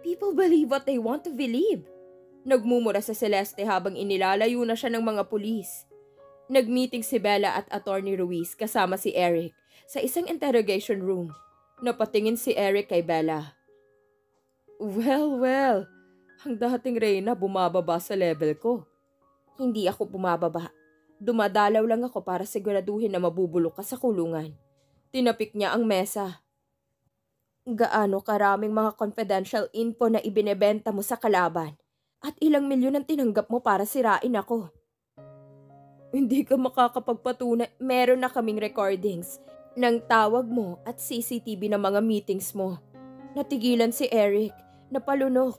People believe what they want to believe. Nagmumura sa Celeste habang inilalayo na siya ng mga pulis. Nagmeeting si Bella at Attorney Ruiz kasama si Eric sa isang interrogation room. Napatingin si Eric kay Bella. Well, ang dating Reyna bumababa sa level ko. Hindi ako bumababa. Dumadalaw lang ako para siguraduhin na mabubulok ka sa kulungan. Tinapik niya ang mesa. Gaano karaming mga confidential info na ibinebenta mo sa kalaban at ilang milyon ang tinanggap mo para sirain ako. Hindi ka makakapagpatunay. Meron na kaming recordings ng tawag mo at CCTV ng mga meetings mo. Natigilan si Eric. Napalunok.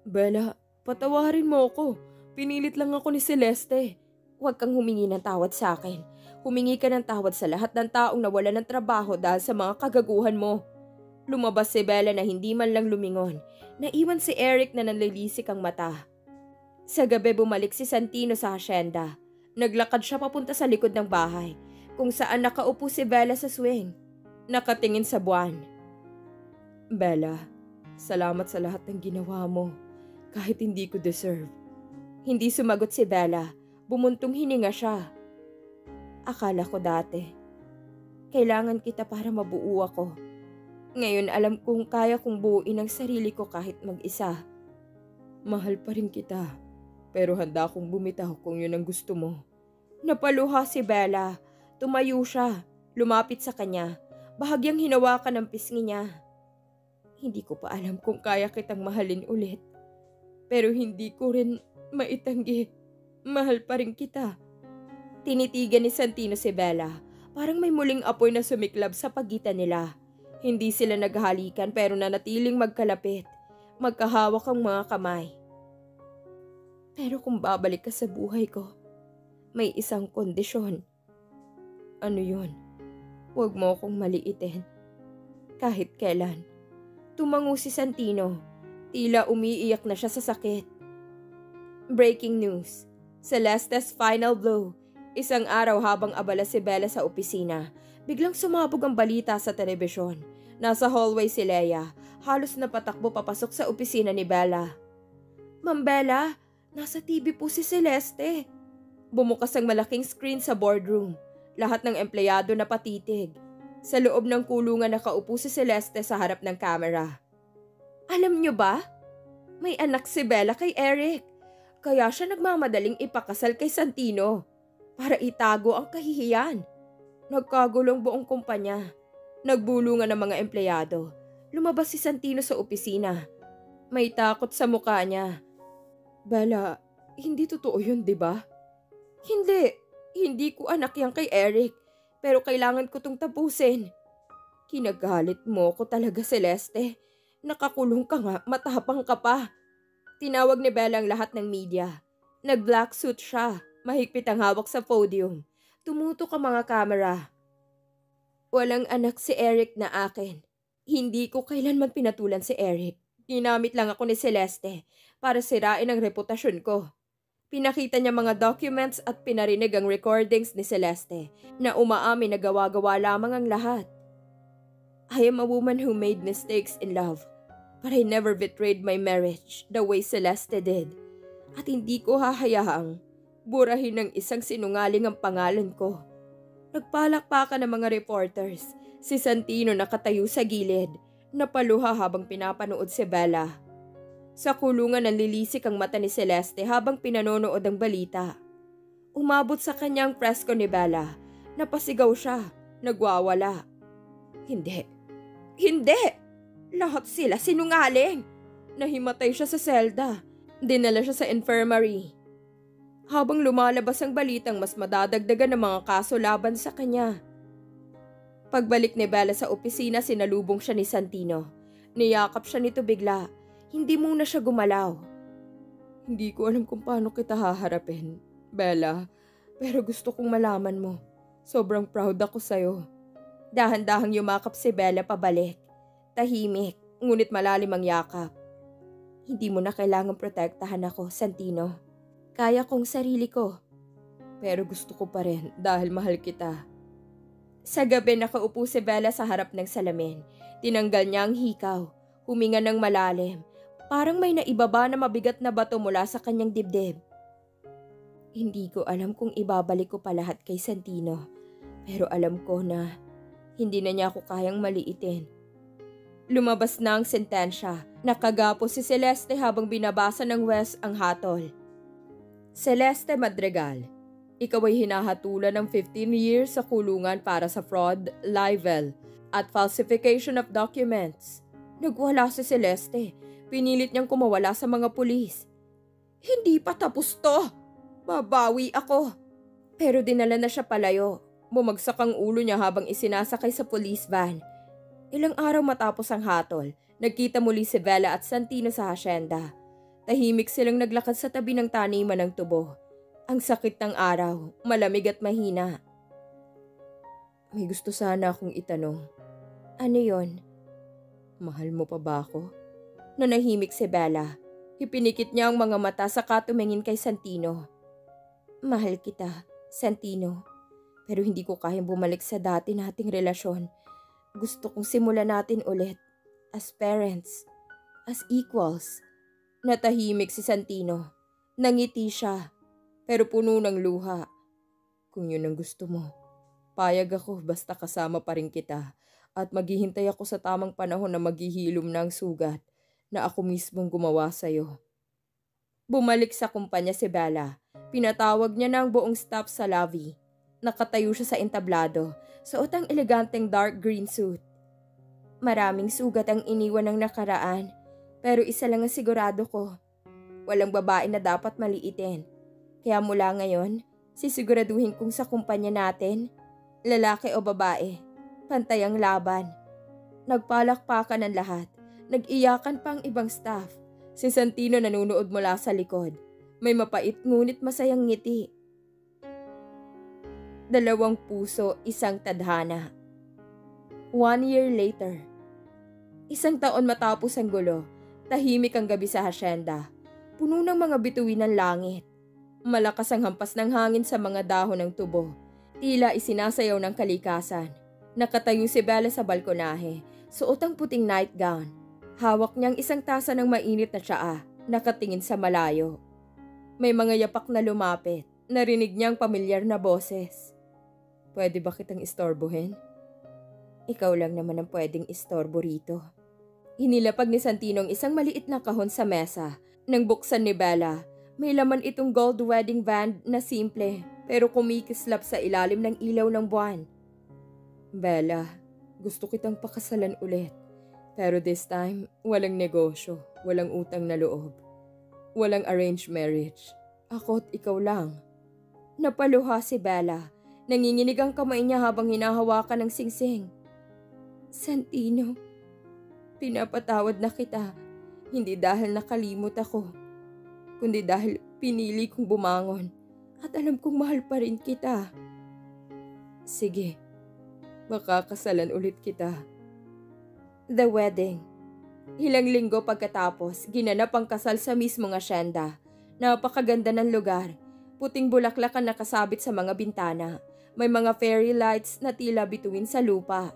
Bella, patawarin mo ako. Pinilit lang ako ni Celeste. Huwag kang humingi ng tawad sa akin. Humingi ka ng tawad sa lahat ng taong nawalan ng trabaho dahil sa mga kagaguhan mo. Lumabas si Bella na hindi man lang lumingon. Naiwan si Eric na nanlilisik ang mata. Sa gabi bumalik si Santino sa hasyenda. Naglakad siya papunta sa likod ng bahay, kung saan nakaupo si Bella sa swing. Nakatingin sa buwan. Bella, salamat sa lahat ng ginawa mo, kahit hindi ko deserve. Hindi sumagot si Bella. Bumuntong hininga siya. Akala ko dati, kailangan kita para mabuo ako. Ngayon alam kong kaya kong buuin ang sarili ko kahit mag-isa. Mahal pa rin kita, pero handa akong bumitaw kung yun ang gusto mo. Napaluha si Bella. Tumayo siya. Lumapit sa kanya. Bahagyang hinawakan ang pisngi niya. Hindi ko pa alam kung kaya kitang mahalin ulit. Pero hindi ko rin maitanggi. Mahal pa rin kita. Tinitigan ni Santino si Bella. Parang may muling apoy na sumiklab sa pagitan nila. Hindi sila naghalikan pero nanatiling magkalapit. Magkahawak ang mga kamay. Pero kung babalik ka sa buhay ko, may isang kondisyon. Ano yun? Huwag mo akong maliitin. Kahit kailan. Tumango si Santino. Tila umiiyak na siya sa sakit. Breaking news. Celeste's final blow. Isang araw habang abala si Bella sa opisina, biglang sumabog ang balita sa telebisyon. Nasa hallway si Leia, halos napatakbo papasok sa opisina ni Bella. Ma'am Bella, nasa TV po si Celeste. Bumukas ang malaking screen sa boardroom. Lahat ng empleyado na patitig. Sa loob ng kulungan nakaupo si Celeste sa harap ng kamera. Alam niyo ba? May anak si Bella kay Eric. Kaya siya nagmamadaling ipakasal kay Santino para itago ang kahihiyan. Nagkagulong buong kumpanya. Nagbulungan ng mga empleyado. Lumabas si Santino sa opisina. May takot sa mukha niya. Bella, hindi totoo yun, di ba? Hindi ko anak yan kay Eric. Pero kailangan ko tong tapusin. Kinagalit mo ko talaga, Celeste. Nakakulong ka nga, matapang ka pa. Tinawag ni Bella ang lahat ng media. Nag-black suit siya. Mahigpit ang hawak sa podium. Tumutok ang mga kamera. Walang anak si Eric na akin. Hindi ko kailanman pinatulan si Eric. Ginamit lang ako ni Celeste para sirain ang reputasyon ko. Pinakita niya mga documents at pinarinig ang recordings ni Celeste na umaamin na gawa-gawa lamang ang lahat. I am a woman who made mistakes in love. But I never betrayed my marriage the way Celeste did. At hindi ko hahayaang burahin ng isang sinungaling ang pangalan ko. Nagpalakpakan ng mga reporters. Si Santino nakatayo sa gilid, napaluha habang pinapanood si Bella. Sa kulungan nanlilisik ang mata ni Celeste habang pinanonood ang balita. Umabot sa kanyang presko ni Bella. Napasigaw siya, nagwawala. Hindi! Hindi! Lahat sila sinungaling! Nahimatay siya sa selda. Dinala siya sa infirmary. Habang lumalabas ang balitang mas madadagdagan ng mga kaso laban sa kanya. Pagbalik ni Bella sa opisina, sinalubong siya ni Santino. Niyakap siya nito bigla. Hindi muna siya gumalaw. Hindi ko alam kung paano kita haharapin, Bella. Pero gusto kong malaman mo. Sobrang proud ako sa'yo. Dahan-dahang yumakap si Bella pabalik. Tahimik, ngunit malalim ang yakap. Hindi mo na kailangang protektahan ako, Santino. Kaya kong sarili ko. Pero gusto ko pa rin dahil mahal kita. Sa gabi nakaupo si Bella sa harap ng salamin. Tinanggal niya ang hikaw. Huminga ng malalim. Parang may naibaba na mabigat na bato mula sa kanyang dibdib. Hindi ko alam kung ibabalik ko pa lahat kay Santino. Pero alam ko na hindi na niya ako kayang maliitin. Lumabas na ang sentensya. Nakagapos si Celeste habang binabasa ng Wes ang hatol. Celeste Madrigal, ikaw ay hinahatulan ng 15 years sa kulungan para sa fraud, libel, at falsification of documents. Nagwala si Celeste. Pinilit niyang kumawala sa mga pulis. Hindi pa tapos to. Babawi ako. Pero dinala na siya palayo. Bumagsak ang ulo niya habang isinasakay sa police van. Ilang araw matapos ang hatol, nagkita muli si Bella at Santino sa hasyenda. Tahimik silang naglakad sa tabi ng taniman ng tubo. Ang sakit ng araw, malamig at mahina. May gusto sana akong itanong. Ano yon? Mahal mo pa ba ako? Nanahimik si Bella. Ipinikit niya ang mga mata saka tumingin kay Santino. Mahal kita, Santino. Pero hindi ko kayang bumalik sa dati nating relasyon. Gusto kong simulan natin ulit. As parents. As equals. Natahimik si Santino. Nangiti siya. Pero puno ng luha. Kung yun ang gusto mo, payag ako basta kasama pa rin kita. At maghihintay ako sa tamang panahon na maghihilom ng sugat na ako mismong gumawa sa'yo. Bumalik sa kumpanya si Bella. Pinatawag niya na ang buong staff sa lobby. Nakatayo siya sa entablado, suot ang eleganteng dark green suit. Maraming sugat ang iniwan ng nakaraan, pero isa lang ang sigurado ko. Walang babae na dapat maliitin. Kaya mula ngayon, sisiguraduhin kong sa kumpanya natin, lalaki o babae, pantay ang laban. Nagpalakpakan ng lahat. Nag-iyakan pa ang ibang staff. Si Santino nanunood mula sa likod. May mapait ngunit masayang ngiti. 2 puso, 1 tadhana. 1 year later. 1 taon matapos ang gulo, tahimik ang gabi sa hasyenda. Puno ng mga bituin ng langit. Malakas ang hampas ng hangin sa mga dahon ng tubo. Tila isinasayaw ng kalikasan. Nakatayo si Bella sa balkonahe, suot ang puting nightgown. Hawak niyang 1 tasa ng mainit na tsaa, nakatingin sa malayo. May mga yapak na lumapit, narinig niyang pamilyar na boses. Pwede ba kitang istorbohin? Ikaw lang naman ang pwedeng istorbo rito. Inilapag ni Santino ang isang maliit na kahon sa mesa. Nang buksan ni Bella, may laman itong gold wedding band na simple pero kumikislap sa ilalim ng ilaw ng buwan. Bella, gusto kitang pakasalan ulit. Pero this time, walang negosyo, walang utang na loob. Walang arranged marriage. Ako't ikaw lang. Napaluha si Bella. Nanginginig ang kamay niya habang hinahawakan ng singsing. Santino, pinapatawad na kita. Hindi dahil nakalimot ako, kundi dahil pinili kong bumangon at alam kong mahal pa rin kita. Sige, makakasalan ulit kita. The wedding. Ilang linggo pagkatapos, ginanap ang kasal sa mismong asyenda. Napakaganda ng lugar. Puting bulaklak ang nakasabit sa mga bintana. May mga fairy lights na tila bituin sa lupa.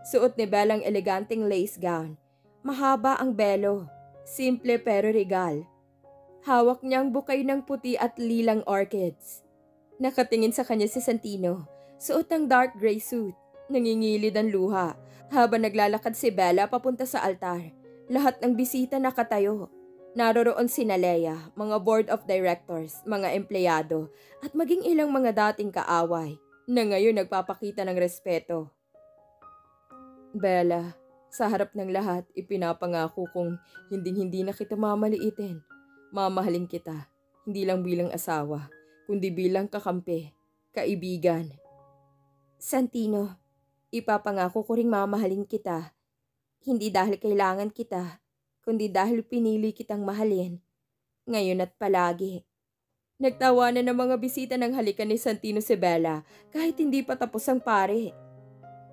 Suot ni Bella ang eleganteng lace gown. Mahaba ang belo, simple pero regal. Hawak niya ang bukay ng puti at lilang orchids. Nakatingin sa kanya si Santino, suot ang dark gray suit, nangingilid ang luha, habang naglalakad si Bella papunta sa altar. Lahat ng bisita nakatayo. Naroroon sina Leia, mga board of directors, mga empleyado, at maging ilang mga dating kaaway, na ngayon nagpapakita ng respeto. Bella, sa harap ng lahat, ipinapangako kong hinding-hindi na kita mamaliitin. Mamahalin kita, hindi lang bilang asawa, kundi bilang kakampi, kaibigan. Santino, ipapangako ko ring mamahalin kita, hindi dahil kailangan kita, kundi dahil pinili kitang mahalin, ngayon at palagi. Nagtawanan ng mga bisita ng halikan ni Santino si Bella kahit hindi pa tapos ang pare.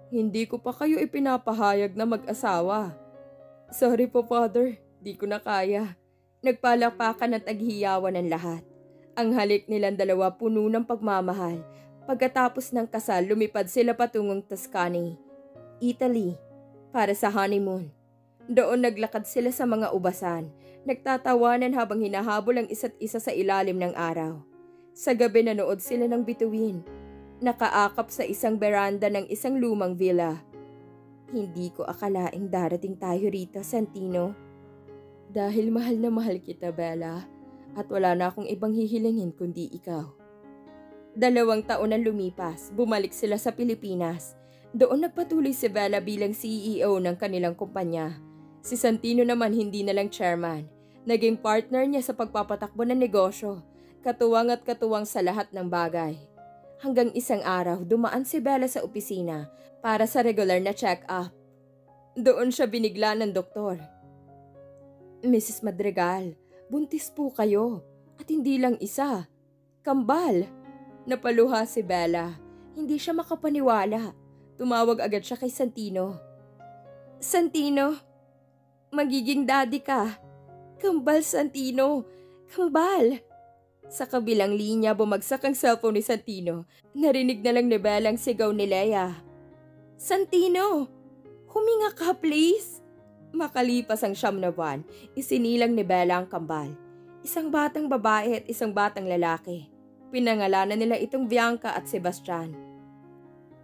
Hindi ko pa kayo ipinapahayag na mag-asawa. Sorry po, Father. Di ko na kaya. Nagpalakpakan at naghiyawan ng lahat. Ang halik nilang dalawa puno ng pagmamahal. Pagkatapos ng kasal, lumipad sila patungong Tuscany, Italy, para sa honeymoon. Doon naglakad sila sa mga ubasan, nagtatawanan habang hinahabol ang isa't isa sa ilalim ng araw. Sa gabi nanood sila ng bituin. Nakaakap sa isang beranda ng isang lumang villa. Hindi ko akalaing darating tayo rito, Santino. Dahil mahal na mahal kita, Bella, at wala na akong ibang hihilingin kundi ikaw. 2 taon ang lumipas, bumalik sila sa Pilipinas. Doon nagpatuloy si Bella bilang CEO ng kanilang kumpanya. Si Santino naman hindi na lang chairman. Naging partner niya sa pagpapatakbo ng negosyo, katuwang at katuwang sa lahat ng bagay. Hanggang isang araw, dumaan si Bella sa opisina para sa regular na check-up. Doon siya binigla ng doktor. Mrs. Madrigal, buntis po kayo. At hindi lang isa. Kambal. Napaluha si Bella. Hindi siya makapaniwala. Tumawag agad siya kay Santino. Santino, magiging daddy ka. Kambal, Santino. Kambal. Sa kabilang linya, bumagsak ang cellphone ni Santino. Narinig na lang ni Bella ang sigaw ni Leia. Santino! Huminga ka, please! Makalipas ang 9 na buwan, isinilang ni Bella ang kambal. Isang batang babae at isang batang lalaki. Pinangalanan nila itong Bianca at Sebastian.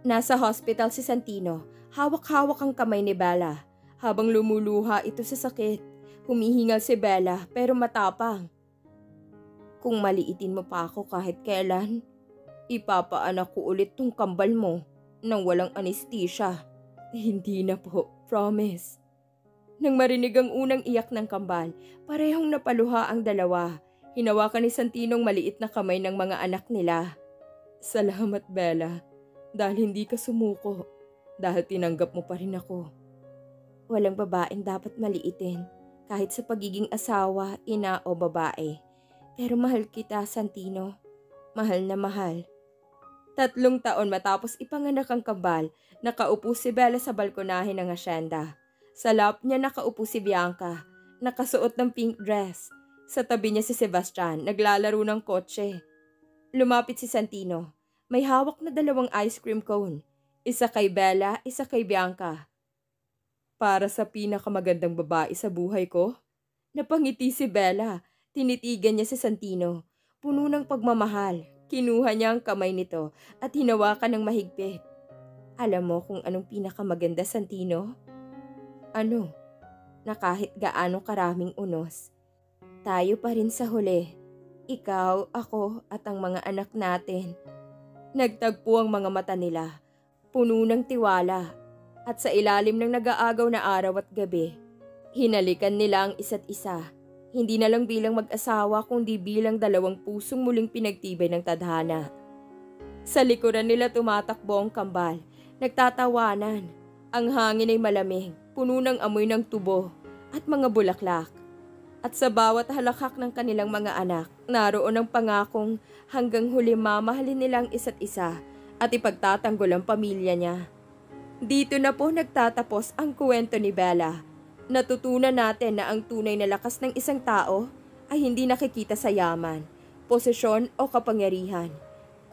Nasa hospital si Santino, hawak-hawak ang kamay ni Bella. Habang lumuluha ito sa sakit, humihingal si Bella pero matapang. Kung maliitin mo pa ako kahit kailan, ipapaanak ko ulit tong kambal mo nang walang anesthesia. Hindi na po, promise. Nang marinig ang unang iyak ng kambal, parehong napaluha ang dalawa. Hinawakan ni Santinong maliit na kamay ng mga anak nila. Salamat, Bella, dahil hindi ka sumuko, dahil tinanggap mo pa rin ako. Walang babaeng dapat maliitin, kahit sa pagiging asawa, ina o babae. Pero mahal kita, Santino. Mahal na mahal. 3 taon matapos ipanganak ang kambal, nakaupo si Bella sa balkonahe ng asyenda. Sa lap niya nakaupo si Bianca, nakasuot ng pink dress. Sa tabi niya si Sebastian, naglalaro ng kotse. Lumapit si Santino. May hawak na 2 ice cream cone. Isa kay Bella, isa kay Bianca. Para sa pinakamagandang babae sa buhay ko? Napangiti si Bella. Tinitigan niya si Santino. Puno ng pagmamahal. Kinuha niya ang kamay nito at hinawakan ng mahigpit. Alam mo kung anong pinakamaganda, Santino? Ano? Na kahit gaano karaming unos, tayo pa rin sa huli. Ikaw, ako at ang mga anak natin. Nagtagpo ang mga mata nila. Puno ng tiwala. At sa ilalim ng nag-aagaw na araw at gabi, hinalikan nila ang isa't isa. Hindi na lang bilang mag-asawa kundi bilang 2 pusong muling pinagtibay ng tadhana. Sa likuran nila tumatakbo ang kambal, nagtatawanan. Ang hangin ay malamig, puno ng amoy ng tubo at mga bulaklak. At sa bawat halakhak ng kanilang mga anak, naroon ang pangakong hanggang huli mamahalin nilang isa't isa at ipagtatanggol ang pamilya niya. Dito na po nagtatapos ang kwento ni Bella. Natutunan natin na ang tunay na lakas ng isang tao ay hindi nakikita sa yaman, posisyon o kapangyarihan,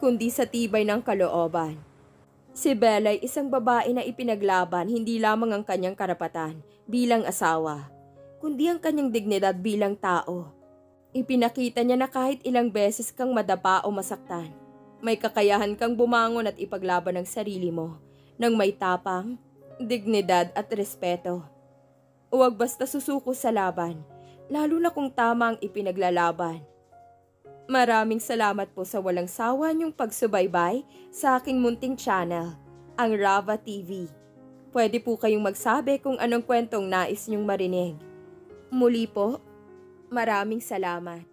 kundi sa tibay ng kalooban. Si Bella ay isang babae na ipinaglaban hindi lamang ang kanyang karapatan bilang asawa, kundi ang kanyang dignidad bilang tao. Ipinakita niya na kahit ilang beses kang madapa o masaktan, may kakayahan kang bumangon at ipaglaban ang sarili mo ng may tapang, dignidad at respeto. Huwag basta susuko sa laban, lalo na kung tama ang ipinaglalaban. Maraming salamat po sa walang sawa niyong pagsubaybay sa aking munting channel, ang Rava TV. Pwede po kayong magsabi kung anong kwentong nais niyong marinig. Muli po, maraming salamat.